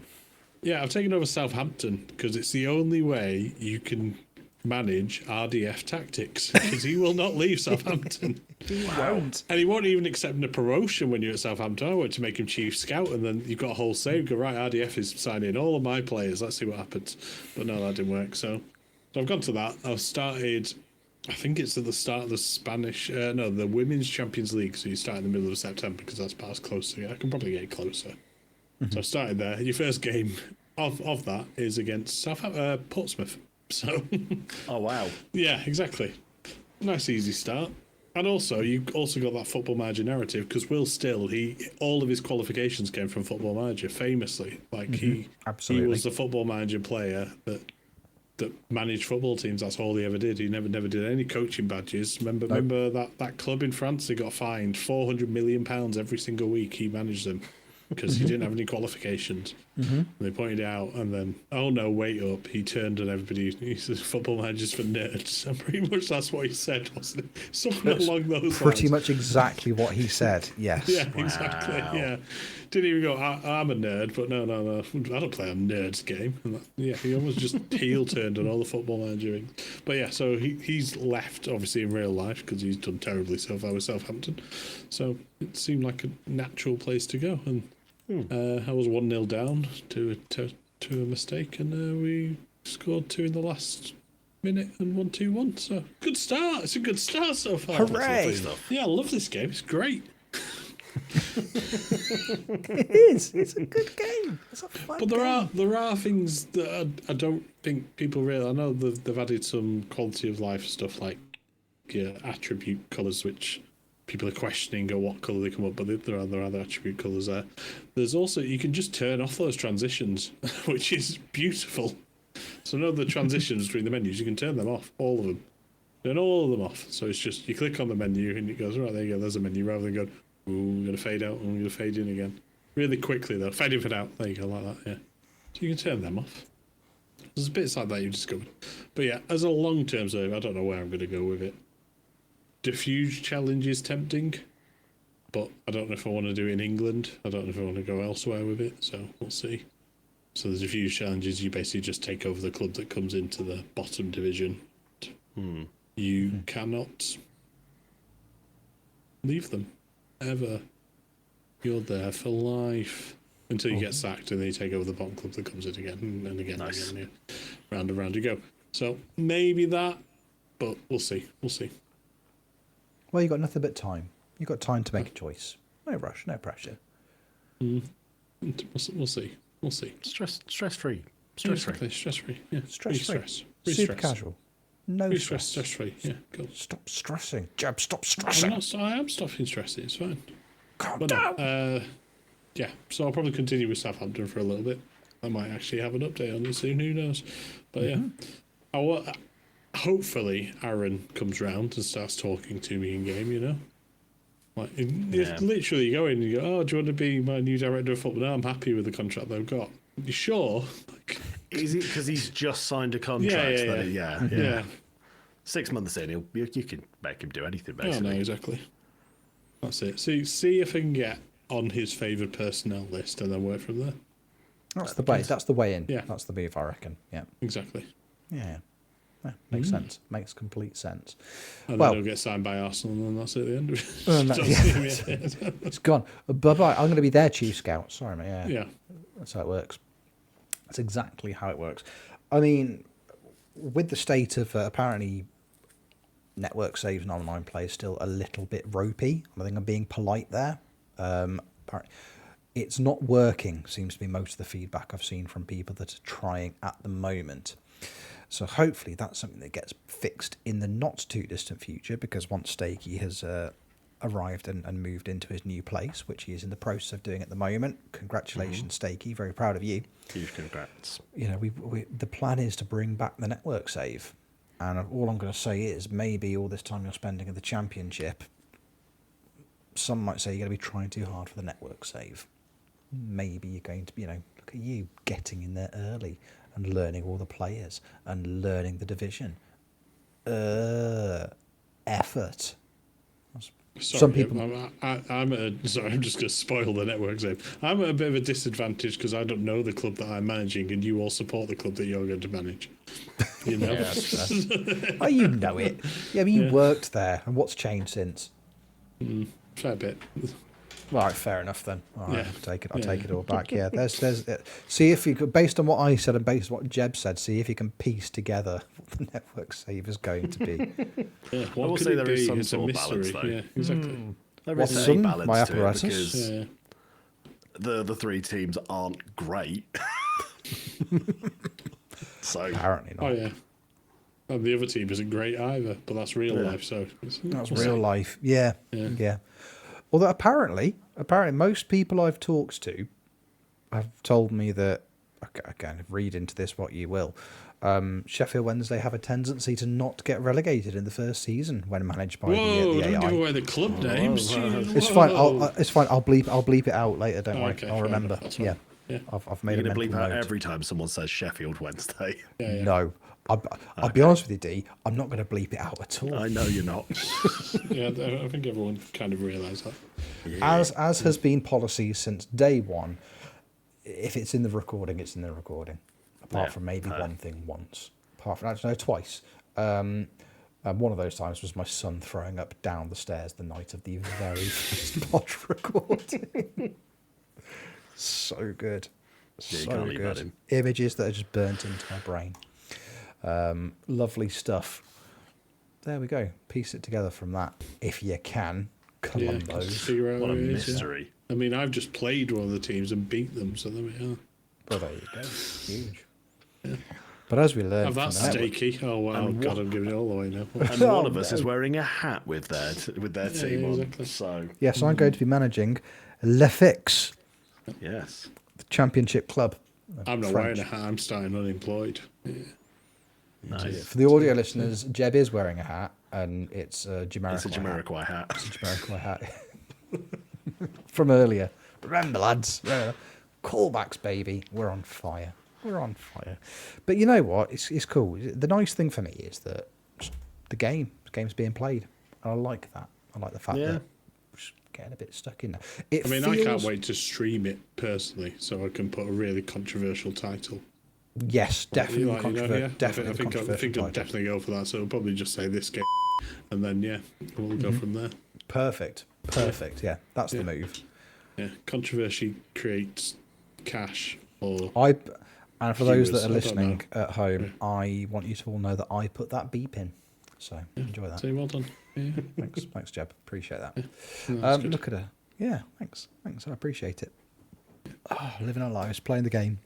I've taken over Southampton because it's the only way you can manage RDF tactics, because he will not leave Southampton. He won't. And he won't even accept a promotion when you're at Southampton. I went to make him chief scout, and then you've got a whole save. Go, right, RDF is signing all of my players. Let's see what happens. But no, that didn't work. So I've gone to that. I've started, I think it's at the start of the the Women's Champions League. So you start in the middle of September, because that's about as close to it. I can probably get closer. So I started there. Your first game of that is against Portsmouth. So, oh wow, yeah, exactly. Nice easy start, and also you also got that Football Manager narrative, because Will Still, all of his qualifications came from Football Manager, famously. Like he was the Football Manager player that managed football teams. That's all he ever did. He never did any coaching badges. Remember that club in France? He got fined £400 million every single week. He managed them because he didn't have any qualifications. And they pointed it out, and then, oh no, wait up, he turned on everybody. He says, Football Managers for nerds. And pretty much that's what he said, wasn't it? Something along those lines. Pretty much exactly what he said, yes. Yeah, exactly, yeah. Didn't even go, I'm a nerd, but no, I don't play a nerd's game. And he almost just heel turned on all the Football Manager. But yeah, so he's left, obviously, in real life, because he's done terribly so far with Southampton. So it seemed like a natural place to go. And I was 1-0 down to a mistake, and we scored 2 in the last minute and won 2-1. So good start. It's a good start so far. Hooray! Yeah, I love this game. It's great. It is. It's a good game. It's a fun But game. there are things that I don't think people really. I know they've added some quality of life stuff like attribute colours, which people are questioning what colour they come up, but there are other attribute colours there. There's also, you can just turn off those transitions, which is beautiful. So none of the transitions between the menus, you can turn them off, all of them. Turn all of them off. So it's just, you click on the menu and it goes, right, there you go, there's a menu, rather than going, ooh, I'm going to fade out, I'm going to fade in again. Really quickly though, fade in, fade out, there you go, like that, yeah. So you can turn them off. There's bits like that you've discovered. But yeah, as a long-term save, I don't know where I'm going to go with it. Diffuse challenge is tempting, but I don't know if I want to do it in England. I don't know if I want to go elsewhere with it, so we'll see. So the diffuse challenges, you basically just take over the club that comes into the bottom division. You cannot leave them, ever. You're there for life. Until you get sacked, and then you take over the bottom club that comes in again, and again, Nice. and again, yeah. Round and round you go. So maybe that, but we'll see. We'll see. Well, you got nothing but time. You got time to make a choice. No rush, no pressure. We'll see. We'll see. Stress free. Exactly. Stress free. Yeah. Stress free. Stress. Super casual. No stress. Stress free. Yeah. Cool. Stop stressing. Jeb, stop I'm stressing. not, I am stopping stressing. It's fine. Calm But down. no, yeah. So I'll probably continue with Southampton for a little bit. I might actually have an update on it soon. Who knows? But yeah, hopefully Aaron comes round and starts talking to me in game. You know, like literally, you go in and you go, "Oh, do you want to be my new director of football?" No, I'm happy with the contract they've got. You sure? Like, Is it because he's just signed a contract? Yeah. 6 months in, you can make him do anything, Oh, basically. no, exactly. That's it. See if I can get on his favoured personnel list and then work from there. That's the way. That's the way in. Yeah. That's the move, I reckon. Yeah. Exactly. Yeah. Makes sense. Makes complete sense. And Well- then he'll get signed by Arsenal, and then that's it at the end of it. Oh, no, Don't yeah. see him yet. It's gone. Bye bye. I'm going to be their chief scout. Sorry, mate. Yeah. Yeah. That's how it works. That's exactly how it works. I mean, with the state of apparently network saves and online play is still a little bit ropey. I think I'm being polite there. It's not working, seems to be most of the feedback I've seen from people that are trying at the moment. So hopefully that's something that gets fixed in the not too distant future, because once Stakey has arrived and moved into his new place, which he is in the process of doing at the moment. Congratulations, Stakey. Very proud of you. Huge congrats. You know, the plan is to bring back the network save. And all I'm going to say is maybe all this time you're spending in the championship, some might say you're going to be trying too hard for the network save. Maybe you're going to, look at you getting in there early and learning all the players and learning the division. Effort. Sorry, Some people- sorry, I'm just going to spoil the network save. I'm at a bit of a disadvantage because I don't know the club that I'm managing, and you all support the club that you're going to manage. You know? Yeah, that's Oh, you know it. Yeah, I mean, you worked there, and what's changed since? Fair bit. Right, fair enough then. All right, Yeah. I'll take it all back. Yeah, there's. See if you could, based on what I said and based on what Jeb said, see if you can piece together what the network save is going to be. Yeah, I will what could say it there be? is some It's a sort of balance, mystery. though. Yeah, exactly. There What's is a some? balance My to it apparatus? because Yeah. the three teams aren't great. So Apparently not. Oh yeah. And the other team isn't great either, but that's real life. So That's we'll real see. life. Yeah. Yeah. Although apparently most people I've talked to have told me that, again, read into this what you will, Sheffield Wednesday have a tendency to not get relegated in the first season when managed by Whoa! the Don't AI. give away the club names. It's fine. It's fine. I'll bleep it out later. Don't worry. Okay, I'll fair remember. enough, that's fine. Yeah. Yeah. I've made you're a going to mental bleep out note. every time someone says Sheffield Wednesday. Yeah. No. I'll be honest with you, D. I'm not going to bleep it out at all. I know you're not. Yeah, I think everyone kind of realised that. As has been policy since day one, if it's in the recording, it's in the recording. Apart from maybe one thing once. Apart from, actually, no, twice. One of those times was my son throwing up down the stairs the night of the very first pod recording. So good. Yeah, you So can't leave that good. in. Images that are just burnt into my brain. Lovely stuff. There we go. Piece it together from that. If you can. Yeah, Columbos. just figure out What a who it is, yeah. mystery. I mean, I've just played one of the teams and beat them, so there we are. Well, there you go. Huge. But as we learned, Oh, that's from the network- steaky. Oh, wow. God, I'm giving it all away now. And Oh, one of us is no. wearing a hat with their team on. exactly. So Yes, I'm going to be managing Le Fix, yes, the championship club. I'm not French. wearing a hat. I'm starting unemployed. nice. For the audio listeners, Jeb is wearing a hat, and it's a It's a Jamiroquai hat. Jamiroquai hat. It's a Jamiroquai hat from earlier. Remember, lads. Remember. Callbacks, baby. We're on fire. We're on fire. But you know what? It's cool. The nice thing for me is that the game's being played. And I like that. I like the fact Yeah. that we're just getting a bit stuck in there. It I mean, feels, I can't wait to stream it personally, so I can put a really controversial title. Yes, definitely Like, controversial. yeah. Definitely I think I'll controversial. definitely go for that. So it'll probably just say this game, and then we'll go from there. Perfect. Yeah, that's the move. Yeah, controversy creates cash. Or And for those viewers, that are I don't listening know. at home, I want you to all know that I put that beep in. So enjoy that. say well done. Yeah, Thanks, Jeb. Appreciate that. no, that's good. Look at her. Yeah, thanks. I appreciate it. Oh, living our lives, playing the game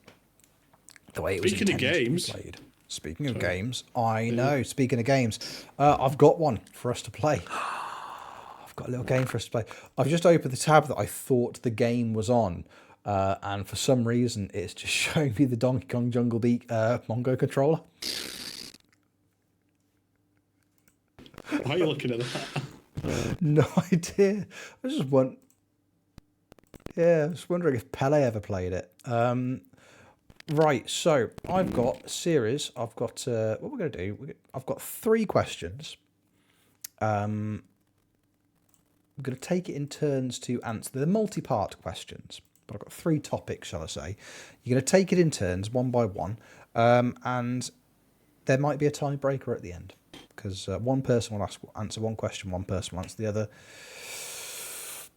the way it was Speaking of intended to be games. played. Speaking of games, I know. Speaking of games, I've got one for us to play. I've got a little game for us to play. I've just opened the tab that I thought the game was on, and for some reason, it's just showing me the Donkey Kong Jungle Beat Mongo controller. Why are you looking at that? No idea. I just want. Yeah, I was wondering if Pele ever played it. Right, so I've got a series. I've got what we're going to do. I've got 3 questions. I'm going to take it in turns to answer. They're multi-part questions, but I've got 3 topics, shall I say. You're going to take it in turns, one by one, and there might be a tiebreaker at the end because one person will answer one question, one person will answer the other.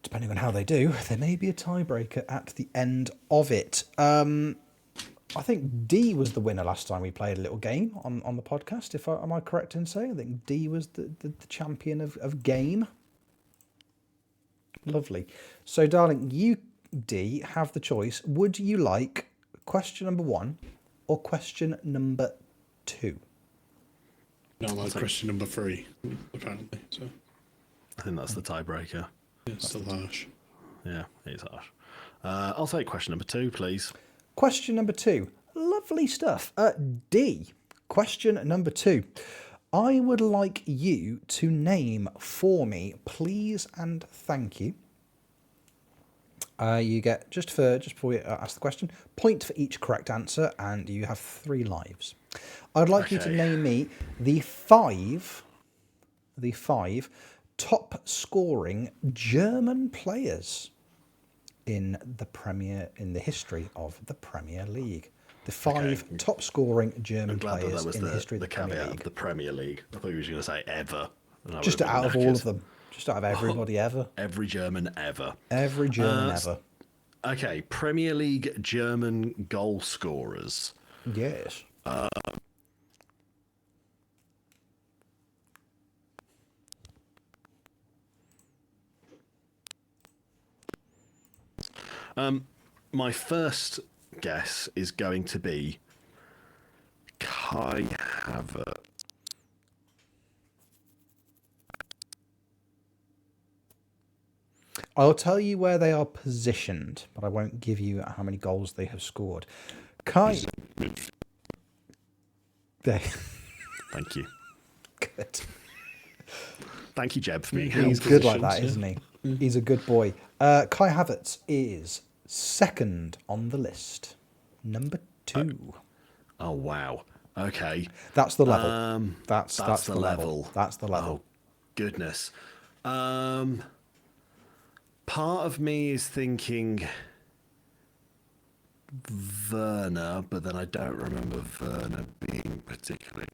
Depending on how they do, there may be a tiebreaker at the end of it. I think D was the winner last time we played a little game on the podcast. Am I correct in saying? I think D was the champion of game. Lovely. So, darling, you, D, have the choice. Would you like question number 1 or question number 2? No, like question number 3, apparently. So I think that's the tiebreaker. it's still harsh. Yeah, it's harsh. I'll take question number 2, please. Question number 2. Lovely stuff. D. Question number 2. I would like you to name for me, please and thank you. You get, just before we ask the question, point for each correct answer, and you have 3 lives. I'd like you to Okay. name me the five top scoring German players in the history of the Premier League. The 5 Okay. top scoring German I'm glad players that was in the history of the the Premier caveat League. of the Premier League. I thought you were going to say ever. and I Just would have out of been all knackered. of them. Just out of everybody ever. Every German ever. Every German ever. Okay, Premier League German goal scorers. Yes. My first guess is going to be Kai Havertz. I'll tell you where they are positioned, but I won't give you how many goals they have scored. Kai. There. Thank you. Good. Thank you, Jeb, for being He's helpful. good like that, isn't he? He's a good boy. Kai Havertz is second on the list. Number 2. Oh, wow. Okay. That's the level. That's the level. That's the level. Oh, goodness. Part of me is thinking Werner, but then I don't remember Werner being particularly.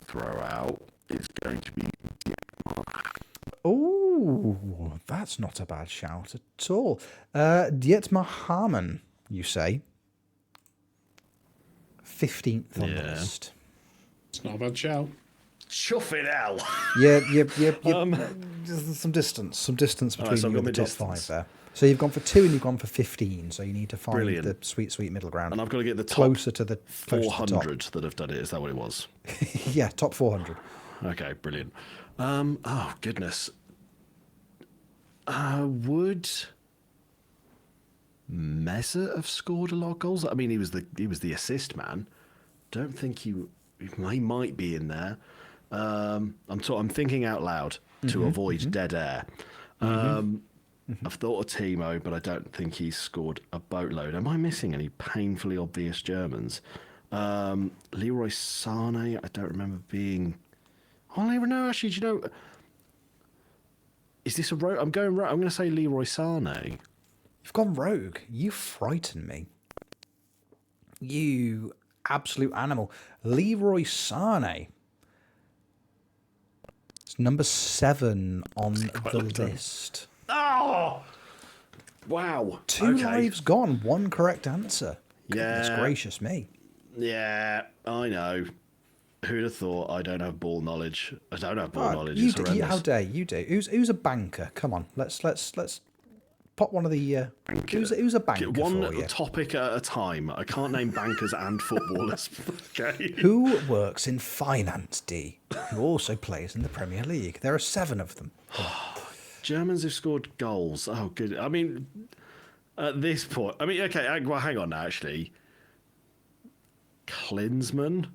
Throw out is going to be. Oh, that's not a bad shout at all. Dietmar Hamann, you say? 15th on the Yeah. list. It's not a bad shout. Chuffing hell. There's some distance between so I've you got and the my top 5 distance. there. So you've gone for 2 and you've gone for 15. So you need to find Brilliant. the sweet middle ground. And I've got to get the top closer to the 400 that have done it. Is that what it was? Yeah, top 400. Okay, brilliant. Oh goodness. Would Meza have scored a lot of goals? I mean, he was the assist man. Don't think he might be in there. I'm thinking out loud to avoid dead air. I've thought of Timo, but I don't think he's scored a boatload. Am I missing any painfully obvious Germans? Leroy Sané, I don't remember being. Oh, no, actually, do you know? Is this a rogue? I'm going right. I'm going to say Leroy Sané. You've gone rogue. You frighten me. You absolute animal. Leroy Sané. It's number 7 on the list. Oh! Wow. 2 lives gone. 1 correct answer. Goodness Yeah. gracious me. Yeah, I know. Who'd have thought? I don't have ball knowledge. I don't have ball knowledge. You It's do, horrendous. how dare you do? Who's a banker? Come on, let's pop one of the. Who's a banker One for you? topic at a time. I can't name bankers and footballers. Okay. Who works in finance, D? Who also plays in the Premier League? There are 7 of them. Germans who've scored goals. Oh, good. I mean, at this point, okay. Well, hang on now. Actually, Klinsmann.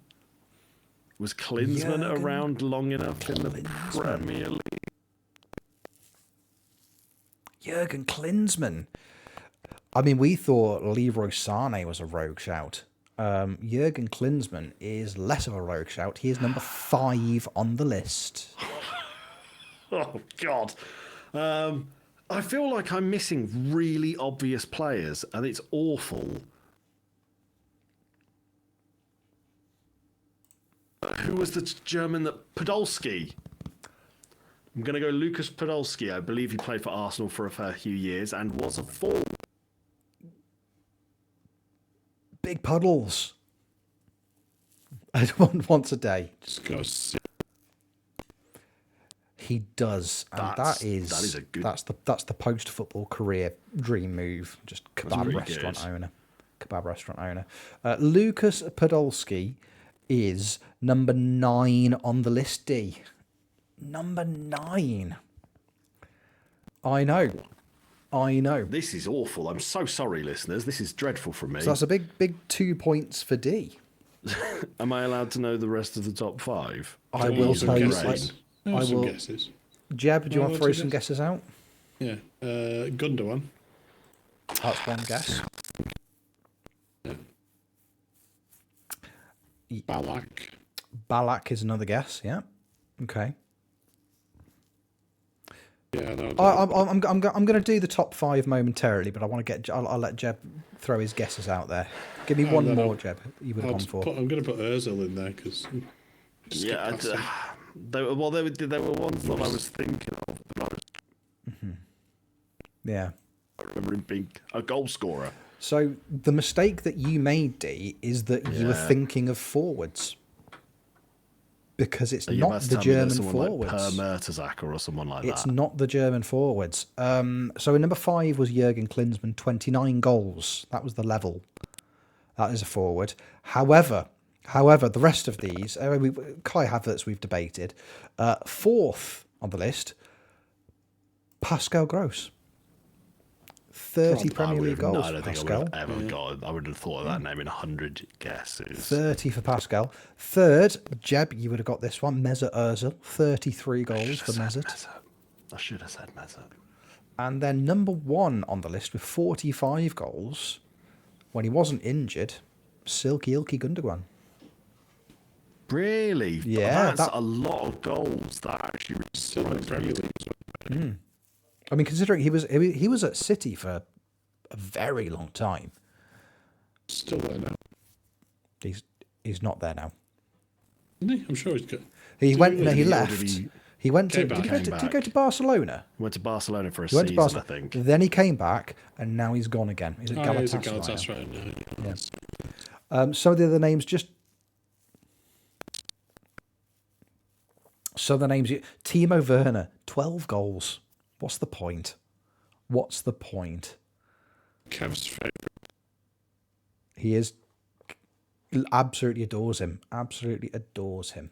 Was Klinsmann Jürgen around long enough in the Premier League? Jürgen Klinsmann. I mean, we thought Leroy Sané was a rogue shout. Jürgen Klinsmann is less of a rogue shout. He is number 5 on the list. Oh, God. I feel like I'm missing really obvious players, and it's awful. Who was the German that... Podolski. I'm going to go Lucas Podolski. I believe he played for Arsenal for a fair few years and was a forward. Big puddles. Once a day. Just go sit. He does, and that is a good. That's the post-football career dream move. Just kebab really restaurant good. owner. Kebab restaurant owner. Lucas Podolski is number 9 on the list. D. Number 9. I know. This is awful. I'm so sorry, listeners. This is dreadful for me. So that's a big 2 points for D. Am I allowed to know the rest of the top 5? I will some tell you. guesses. I Some will. guesses. Jeb, do you want to Well, throw what's some your guesses out? Yeah. Gundogan. That's one guess. Balak. Balak is another guess. Yeah. Okay. Yeah, no. I'm going to do the top 5 momentarily, but I want to get. I'll let Jeb throw his guesses out there. Give me one then more, I'll- Jeb. You would have gone for. I'm going to put Ozil in there because. Yeah, they were ones that I was thinking of. But Yeah. I remember him being a goal scorer. So the mistake that you made, D, is that you were Yeah. thinking of forwards. Because it's You not must the tell me there's German someone forwards. like Per Mertesacker or someone like It's that. not the German forwards. So in number 5 was Jürgen Klinsmann, 29 goals. That was the level. That is a forward. However, the rest of these, Kai Havertz we've debated. 4th on the list, Pascal Gross. 30 Premier League goals I don't for think Pascal. I would have ever got. I would have thought of that name in 100 guesses. 30 for Pascal. 3rd, Jeb, you would have got this one. Mesut Ozil, 33 goals for Mesut. I should have said Mesut. And then number 1 on the list with 45 goals, when he wasn't injured, Silky Ilky Gundogan. Really? Yeah, That's a lot of goals. That actually Still in the Premier League. I mean, considering he was at City for a very long time. Still there now. He's not there now. Isn't he? I'm sure he's good. He went. No, he he- or left. did He went to. Came back. Did he go to Barcelona? Went to Barcelona for a He went to season, I Barcelona. think. Then he came back, and now he's gone again. He's at Oh, yeah, he's a Galatasaray. Galatasaray now. Yeah. Some of the other names just. So the names you Timo Werner, 12 goals. What's the point? What's the point? Kev's favourite. He is absolutely adores him. Absolutely adores him.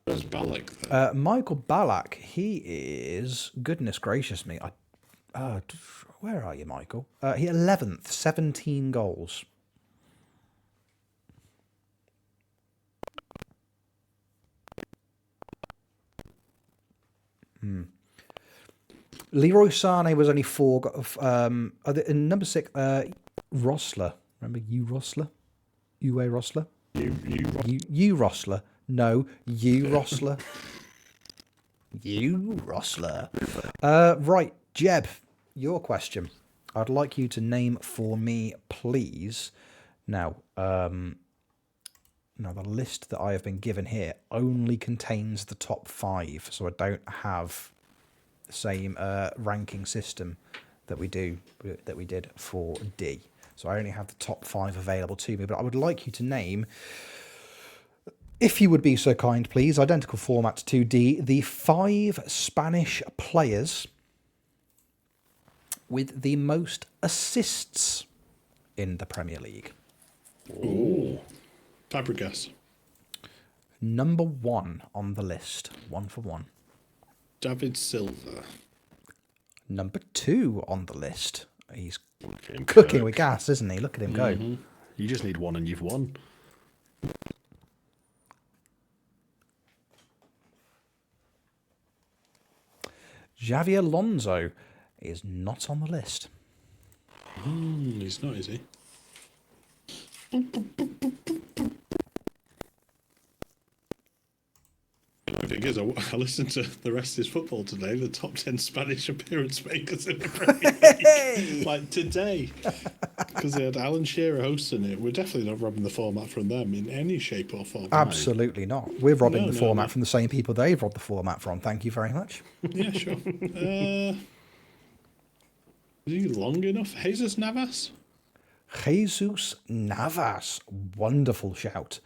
Where's Ballack there? Michael Ballack, he is goodness gracious me. Where are you, Michael? He 11th, 17 goals. Leroy Sané was only 4. Number 6, Rossler. Remember you Rossler? Uwe Rossler? You Rossler. No, you Rossler. You Rossler. Right, Jeb, your question. I'd like you to name for me, please. Now, the list that I have been given here only contains the top 5, so I don't have the same ranking system that we did for D. So I only have the top 5 available to me, but I would like you to name, if you would be so kind, please, identical format to D, the 5 Spanish players with the most assists in the Premier League. Ooh. Fabregas. Number 1 on the list. 1 for 1. David Silva. Number 2 on the list. He's Fucking cooking Kirk. with gas, isn't he? Look at him go. You just need one and you've won. Xavi Alonso is not on the list. He's not, is he? The thing is, I listened to the rest of his football today, the top 10 Spanish appearance makers in the Premier League. Like today. Because they had Alan Shearer hosting it. We're definitely not robbing the format from them in any shape or form. Absolutely not. We're robbing No, the no, format no. from the same people they've robbed the format from. Thank you very much. Yeah, sure. Is he long enough? Jesus Navas? Jesus Navas. Wonderful shout.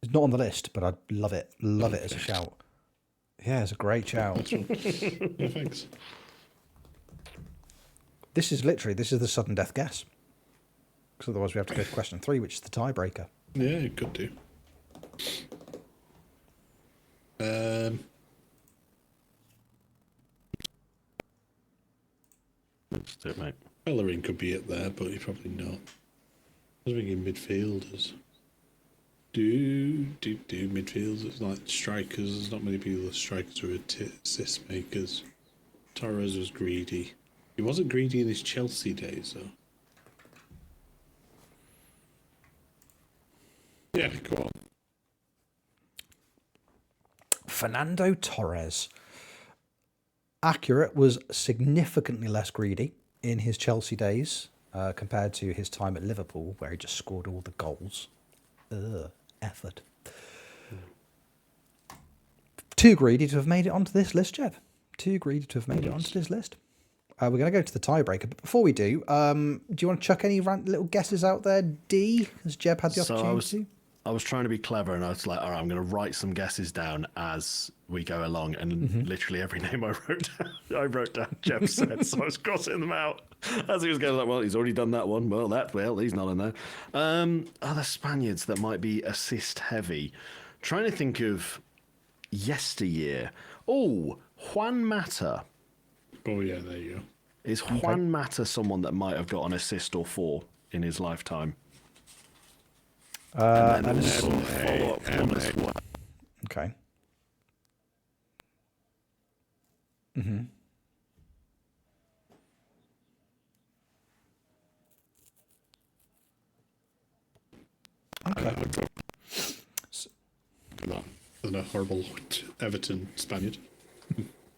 It's not on the list, but I love it. Love it as a shout. Yeah, it's a great shout. Yeah, thanks. This is the sudden death guess. Because otherwise we have to go to question 3, which is the tiebreaker. Yeah, it could do. Let's do it, mate. Bellerin could be it there, but he's probably not. I was thinking midfielders. Do midfielders like strikers? There's not many people that strikers who are assist makers. Torres was greedy. He wasn't greedy in his Chelsea days, though. Yeah, go on. Fernando Torres. Accurate, was significantly less greedy in his Chelsea days compared to his time at Liverpool, where he just scored all the goals. Effort. Too greedy to have made it onto this list, Jeb. Too greedy to have made it onto this list. We're going to go to the tiebreaker, but before we do you want to chuck any little guesses out there, D? Has Jeb had the opportunity? I was trying to be clever, and I was like, all right, I'm going to write some guesses down as we go along, and literally every name I wrote down Jeff said, so I was crossing them out as he was going, like, well, he's already done that one. Well, he's not in there. Other Spaniards that might be assist heavy. Trying to think of yesteryear. Oh, Juan Mata. Oh, yeah, there you go. Is Juan Mata someone that might have got an assist or 4 in his lifetime? And then also follow up one as well. Okay. Okay. And a horrible Everton Spaniard.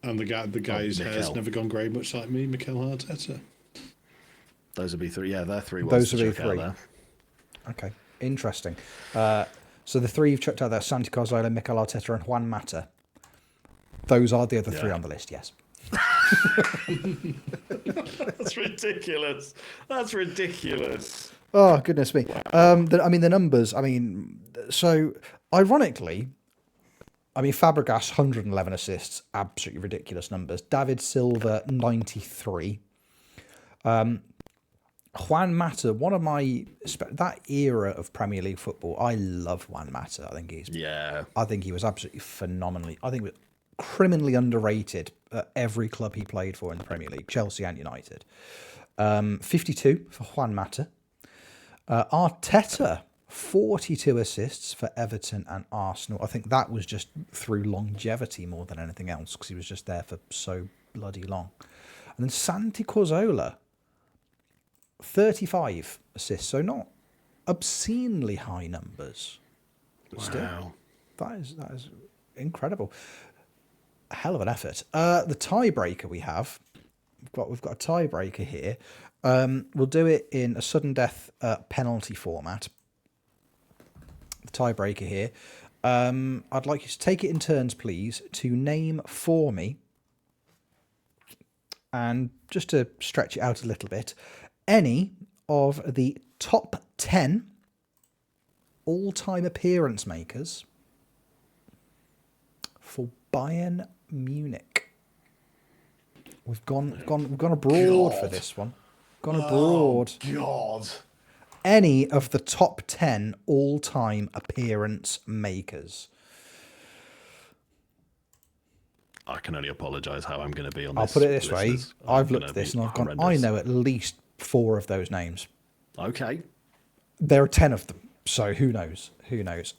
And the guy's hair's Mikel. never gone grey, much like me, Mikel Arteta. Those would be 3. Yeah, they're 3 ones. Those to would be check out 3. there. Okay, interesting. So the 3 you've chucked out there, Santi Cazorla, Mikel Arteta and Juan Mata. Those are the other 3 on the list, yes. That's ridiculous. That's ridiculous. Oh, goodness me. The numbers, so ironically, I mean, Fabregas, 111 assists, absolutely ridiculous numbers. David Silva, 93. Juan Mata, one of my that era of Premier League football, I love Juan Mata. I think he was absolutely phenomenally. I think he was criminally underrated at every club he played for in the Premier League, Chelsea and United. 52 for Juan Mata. Arteta, 42 assists for Everton and Arsenal. I think that was just through longevity more than anything else, because he was just there for so bloody long. And then Santi Cazorla, 35 assists, so not obscenely high numbers. But still, that is incredible. A hell of an effort. The tiebreaker we have, we've got a tiebreaker here. We'll do it in a sudden death penalty format. The tiebreaker here. I'd like you to take it in turns, please, to name for me, and just to stretch it out a little bit, any of the top 10 all-time appearance makers for Bayern Munich. We've gone abroad for this one. Gone abroad. God. Any of the top 10 all-time appearance makers. I can only apologise how I'm going to be on this. I'll put it this way. I've looked at this and I've gone, horrendous. I know at least 4 of those names. Okay. There are 10 of them, so who knows? Who knows?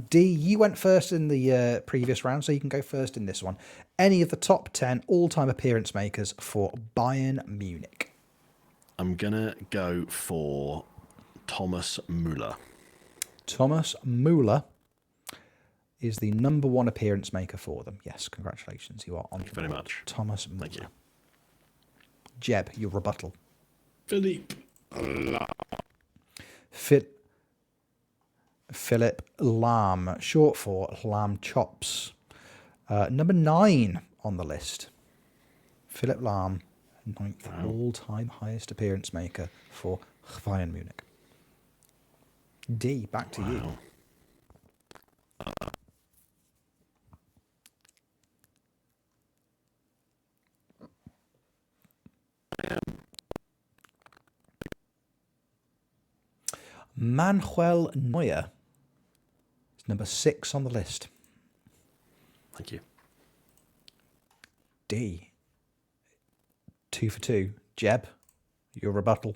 D, you went first in the previous round, so you can go first in this one. Any of the top 10 all-time appearance makers for Bayern Munich? I'm going to go for Thomas Müller. Thomas Müller is the number 1 appearance maker for them. Yes, congratulations. You are on. Thank you very much. Thomas Müller. Thank you. Jeb, your rebuttal. Philippe. Philip Lahm, short for Lamb Chops. Number 9 on the list. Philip Lahm, 9th all-time highest appearance maker for Bayern Munich. D, back to you. Manuel Neuer is number 6 on the list. Thank you. D, 2 for 2. Jeb, your rebuttal.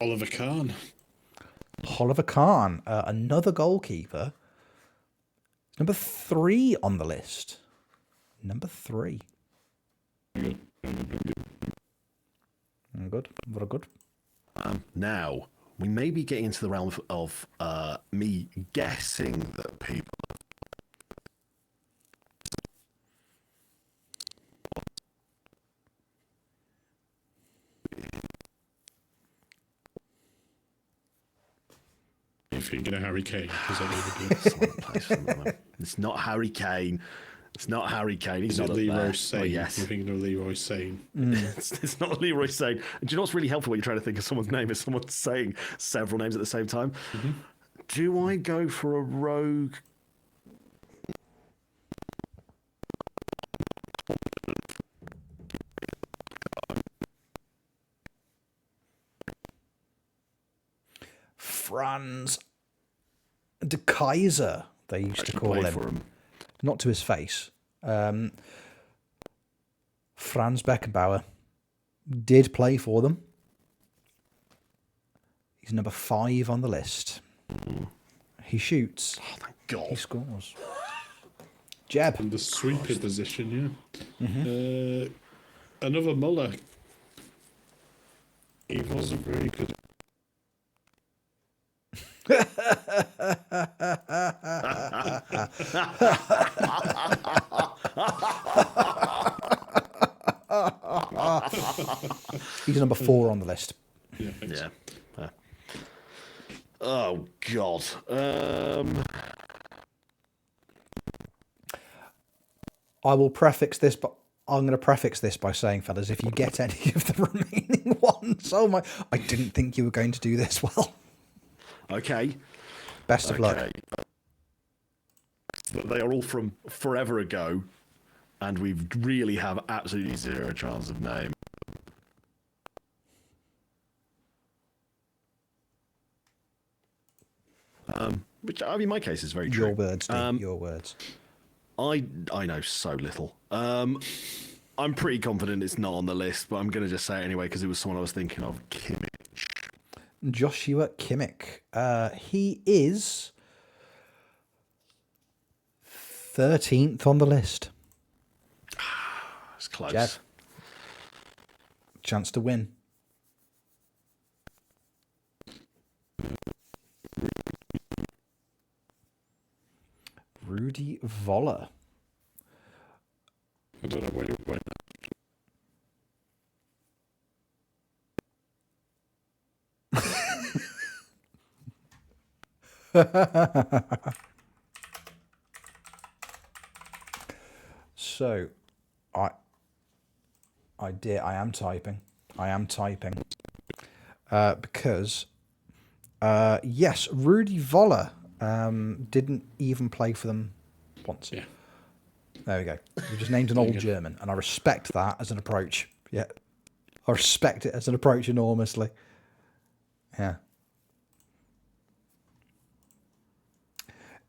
Oliver Kahn. Oliver Kahn, another goalkeeper. Number 3 on the list. Number 3. Good. Very good. Now, we may be getting into the realm of me guessing that people... If you're going to Harry Kane, because I do. It's not Harry Kane. It's not Harry Kane. He's Is it not Leroy there. Sane? Oh, yes. You're thinking of Leroy Sane. It's not Leroy Sane. And do you know what's really helpful when you're trying to think of someone's name is someone saying several names at the same time? Mm-hmm. Do I go for a rogue? Franz de Kaiser, they used to call him. Not to his face. Franz Beckenbauer did play for them. He's number 5 on the list. He shoots. Oh, thank God. He scores. Jeb. In the sweeper position, yeah. Mm-hmm. Another Muller. He wasn't very good. He's number 4 on the list. Yeah. Thanks. Yeah. Oh God. I will prefix this, but I'm going to prefix this by saying, fellas, if you get any of the remaining ones, oh my! I didn't think you were going to do this well. Okay. Best of luck. they are all from forever ago, and we really have absolutely zero chance of name. Which, I mean, my case is very true. Your words, Dave, your words. I know so little. I'm pretty confident it's not on the list, but I'm going to just say it anyway because it was someone I was thinking of. Kimmich. Joshua Kimmich. He is 13th on the list. It's close. Jeb. Chance to win. Rudi Voller. I don't know where you went. So, I am typing. Because, yes, Rudi Voller didn't even play for them once. Yeah. There we go. You just named an old German, and I respect that as an approach. Yeah, I respect it as an approach enormously. Yeah.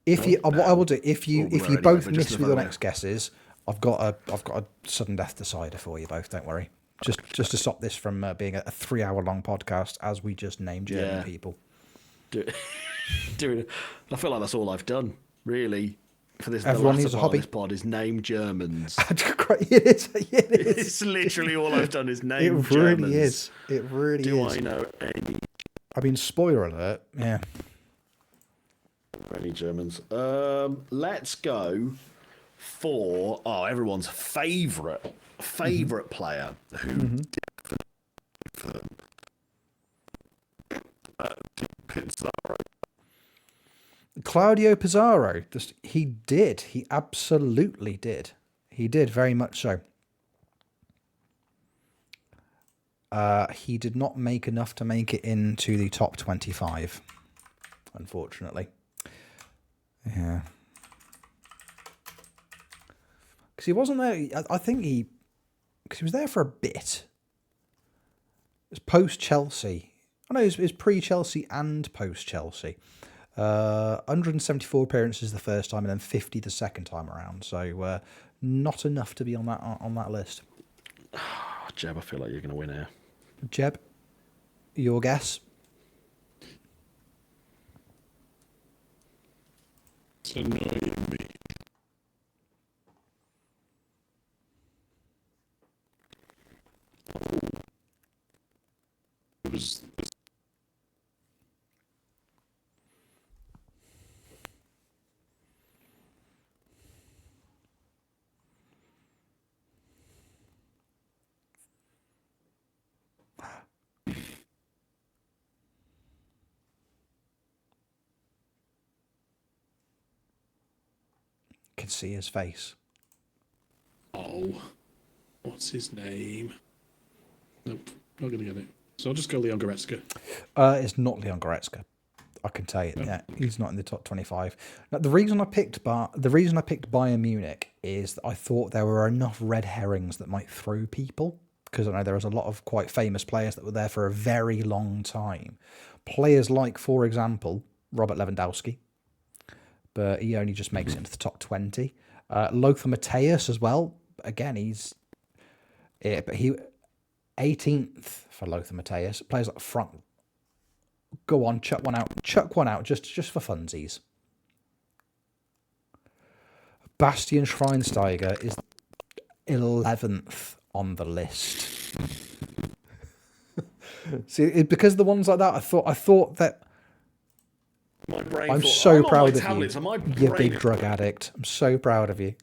If you, what I will do, if you both miss with your next guesses, I've got a sudden death decider for you both. Don't worry. Just to stop this from being a 3-hour long podcast as we just name German people. Dude, I feel like that's all I've done, really, for this. Everyone needs a hobby. This pod is name Germans. It is. It's literally all I've done is name It Germans. really is. It really Do is. I know any? I mean, spoiler alert. Yeah. Any Germans? Let's go for everyone's favourite player who Pizarro. Claudio Pizarro. He did. He absolutely did. He did very much so. He did not make enough to make it into the top 25, unfortunately. Yeah. Because he wasn't there. I think because he was there for a bit. It was post-Chelsea. Oh no, it was pre-Chelsea and post-Chelsea. 174 appearances the first time and then 50 the second time around. So not enough to be on that list. Jeb, I feel like you're going to win here. Jeb, your guess? It's annoying me. It was. Can see his face. Oh, what's his name? Nope, not gonna get it. So I'll just go Leon Goretzka. It's not Leon Goretzka. I can tell you. Yeah, he's not in the top 25. Now, the reason I picked Bayern Munich is that I thought there were enough red herrings that might throw people, because I know there was a lot of quite famous players that were there for a very long time. Players like, for example, Robert Lewandowski, but he only just makes it into the top 20. Lothar Matthäus as well. Again, but he 18th for Lothar Matthäus. Plays like front. Go on, chuck one out, just for funsies. Bastian Schweinsteiger is 11th on the list. See, because the ones like that, I thought that. I'm so proud of you, you big drug addict. I'm so proud of you.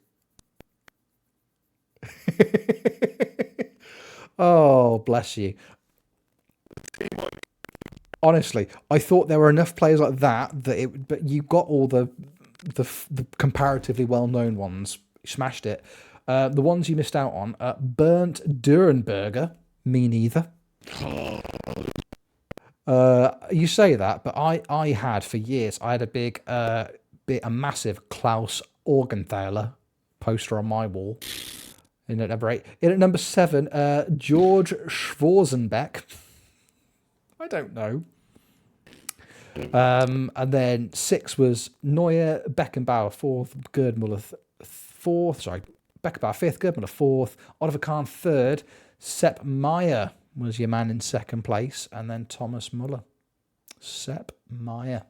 Oh, bless you. Honestly, I thought there were enough players like that but you got all the comparatively well-known ones. You smashed it. The ones you missed out on, Bernd Durenberger, me neither. You say that, but I had for years. I had a massive Klaus Orgenthaler poster on my wall. In at number 8. In at number 7, George Schwarzenbeck. I don't know. And then 6 was Neuer, Beckenbauer 4th, Gerdmuller 4th. Sorry, Beckenbauer 5th, Gerdmuller 4th, Oliver Kahn 3rd, Sepp Maier was your man in 2nd place, and then Thomas Muller. Sepp Maier.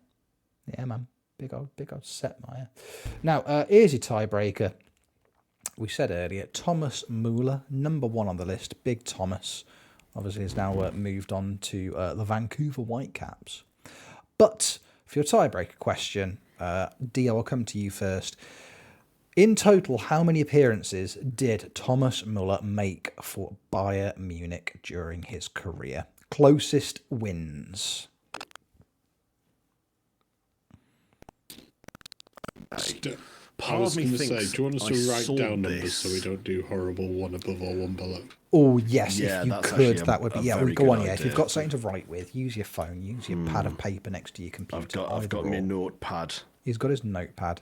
Yeah, man. Big old Sepp Maier. Now, here's your tiebreaker. We said earlier, Thomas Muller, number 1 on the list. Big Thomas. Obviously, has now moved on to the Vancouver Whitecaps. But for your tiebreaker question, D, I will come to you first. In total, how many appearances did Thomas Muller make for Bayern Munich during his career? Closest wins. I was going to say, do you want us to write down numbers so we don't do horrible one above or one below? Oh, yes, Yeah, if you that's could, actually that would be... Yeah, very well, go on, good yeah. If idea. you've got something to write with, use your phone, use your pad of paper next to your computer. I've got my notepad. He's got his notepad.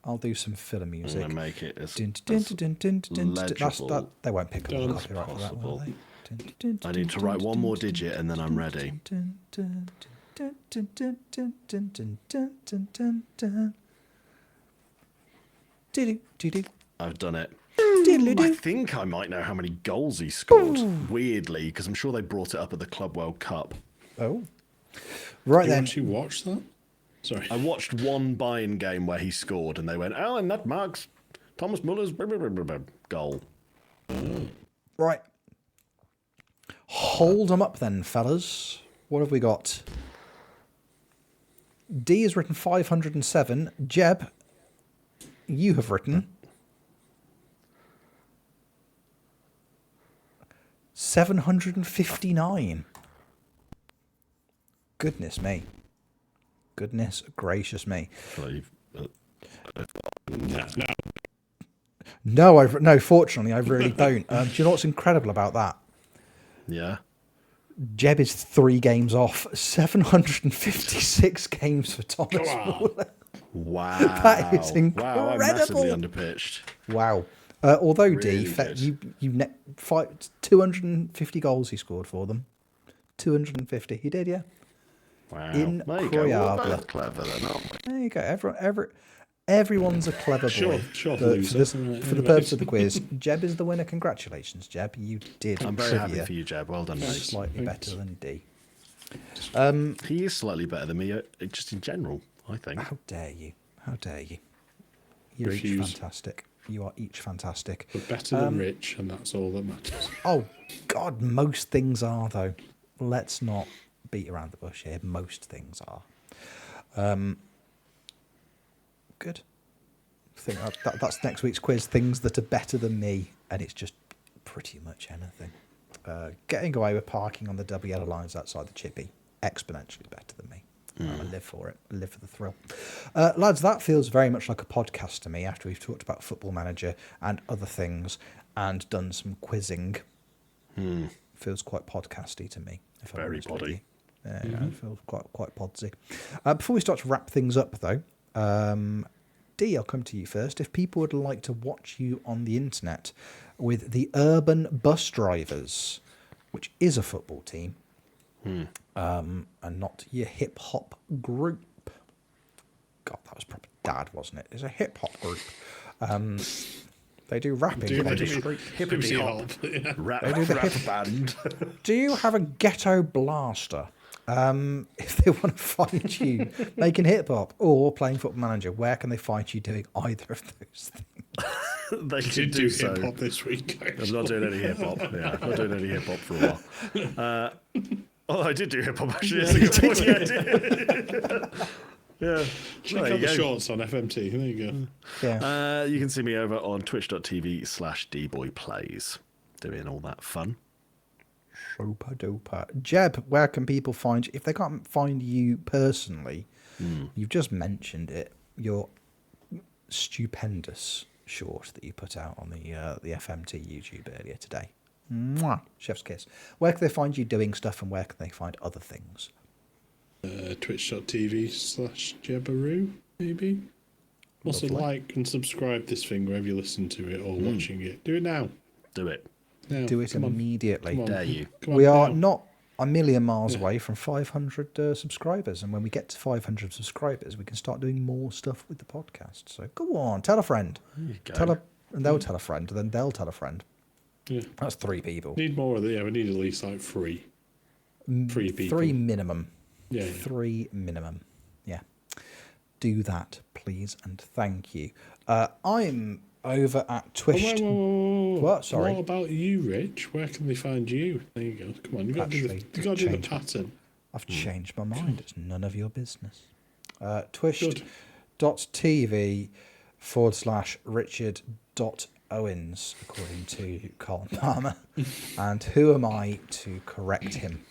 I'll do some filler music. I'm going to make it as That, they won't pick up the as copyright for that, will possible. they? I need to write one more digit and then I'm ready. I've done it. I think I might know how many goals he scored, weirdly, because I'm sure they brought it up at the Club World Cup. Oh. Right Did you then. actually watch that? Sorry. I watched one Bayern game where he scored and they went, oh, and that marks Thomas Muller's goal. Right. Hold them up then, fellas. What have we got? D has written 507. Jeb, you have written 759. Goodness me. Goodness gracious me. No, fortunately, I really don't. Do you know what's incredible about that? Yeah. Jeb is 3 games off. 756 games for Thomas Muller. Wow. That is incredible. Wow, I'm massively underpitched. Wow. Although Really D, good. you 250 goals he scored for them. 250. He did, yeah. Wow. Incredible. There you go. We're both clever then, aren't we? There you go. Everyone's a clever boy. Sure, For the purpose of the quiz, Jeb is the winner. Congratulations, Jeb. You did. I'm very happy for you, Jeb. Well done, mate. Slightly better than D. He is slightly better than me, just in general, I think. How dare you? How dare you? You're each Refuse. fantastic. You are each fantastic. We're better than rich, and that's all that matters. Oh, God, most things are, though. Let's not beat around the bush here. Most things are. Good. I think that's next week's quiz. Things that are better than me, and it's just pretty much anything. Getting away with parking on the double yellow lines outside the chippy, exponentially better than me. I live for it. I live for the thrill. Lads, that feels very much like a podcast to me after we've talked about Football Manager and other things and done some quizzing. Feels quite podcasty to me. If I'm Very honest with poddy. you. Yeah, it feels quite podsy. Before we start to wrap things up, though, D, I'll come to you first. If people would like to watch you on the internet with the Urban Bus Drivers, which is a football team, and not your hip hop group. God, that was proper dad, wasn't it? It's a hip hop group. They do rapping. They do street. Hippity hop. Yeah. Rap do the hip- band. Do you have a ghetto blaster? If they want to find you making hip hop or playing Football Manager, where can they find you doing either of those things? They Did should do do so. hip hop this week. I'm not doing any hip hop. Yeah, I'm not doing any hip hop for a while. Oh, I did do hip hop actually. That's a good point. Yeah, I did. Yeah. Check There out you the go. shorts on FMT. There you go. Yeah. You can see me over on twitch.tv/dboyplays doing all that fun. Super duper. Jeb, where can people find you? If they can't find you personally, you've just mentioned it. Your stupendous short that you put out on the FMT YouTube earlier today. Mwah. Chef's kiss. Where can they find you doing stuff, and where can they find other things? Twitch.tv/Jebaroo, maybe. Also, Lovely. like and subscribe this thing wherever you listen to it or watching it. Do it now. Do it. Now. Do it Come on. immediately. Come on. Dare you. Come on We are now. not a million miles away from 500 subscribers, and when we get to 500 subscribers, we can start doing more stuff with the podcast. So go on, tell a friend. There you go. Tell a, and they'll tell a friend, and then they'll tell a friend. Yeah. That's 3 people. Need more of the. Yeah, we need at least like 3. 3 people. 3 minimum. Yeah. 3 minimum. Yeah. Do that, please, and thank you. I'm over at Twitch. Whoa. What? Sorry. What about you, Rich? Where can they find you? There you go. Come on, you got to do Actually, the, you got to do the change. pattern. I've changed my mind. It's none of your business. Good. Twitch.tv/Richard.Owens, according to Colin Palmer. And who am I to correct him?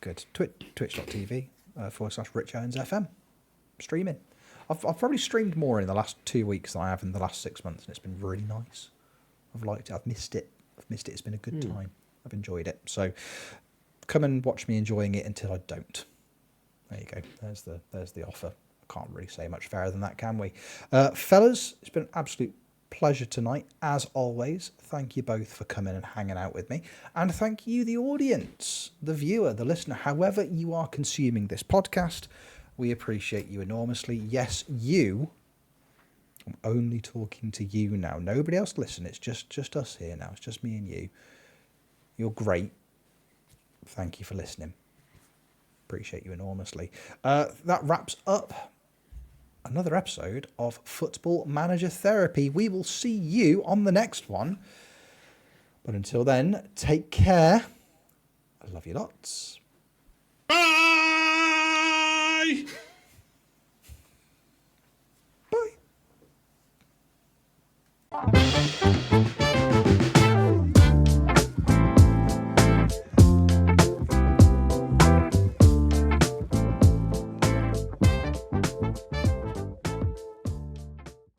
Good. Twitch.tv/Rich Owens FM. Streaming. I've probably streamed more in the last 2 weeks than I have in the last 6 months, and it's been really nice. I've liked it. I've missed it. It's been a good time. I've enjoyed it. So come and watch me enjoying it until I don't. There you go. There's the offer. I can't really say much fairer than that, can we? Fellas, it's been an absolute pleasure tonight, as always. Thank you both for coming and hanging out with me. And thank you, the audience, the viewer, the listener, however you are consuming this podcast. We appreciate you enormously. Yes, you. I'm only talking to you now. Nobody else listen. It's just us here now. It's just me and you. You're great. Thank you for listening. Appreciate you enormously. That wraps up another episode of Football Manager Therapy. We will see you on the next one. But until then, take care. I love you lots. Bye!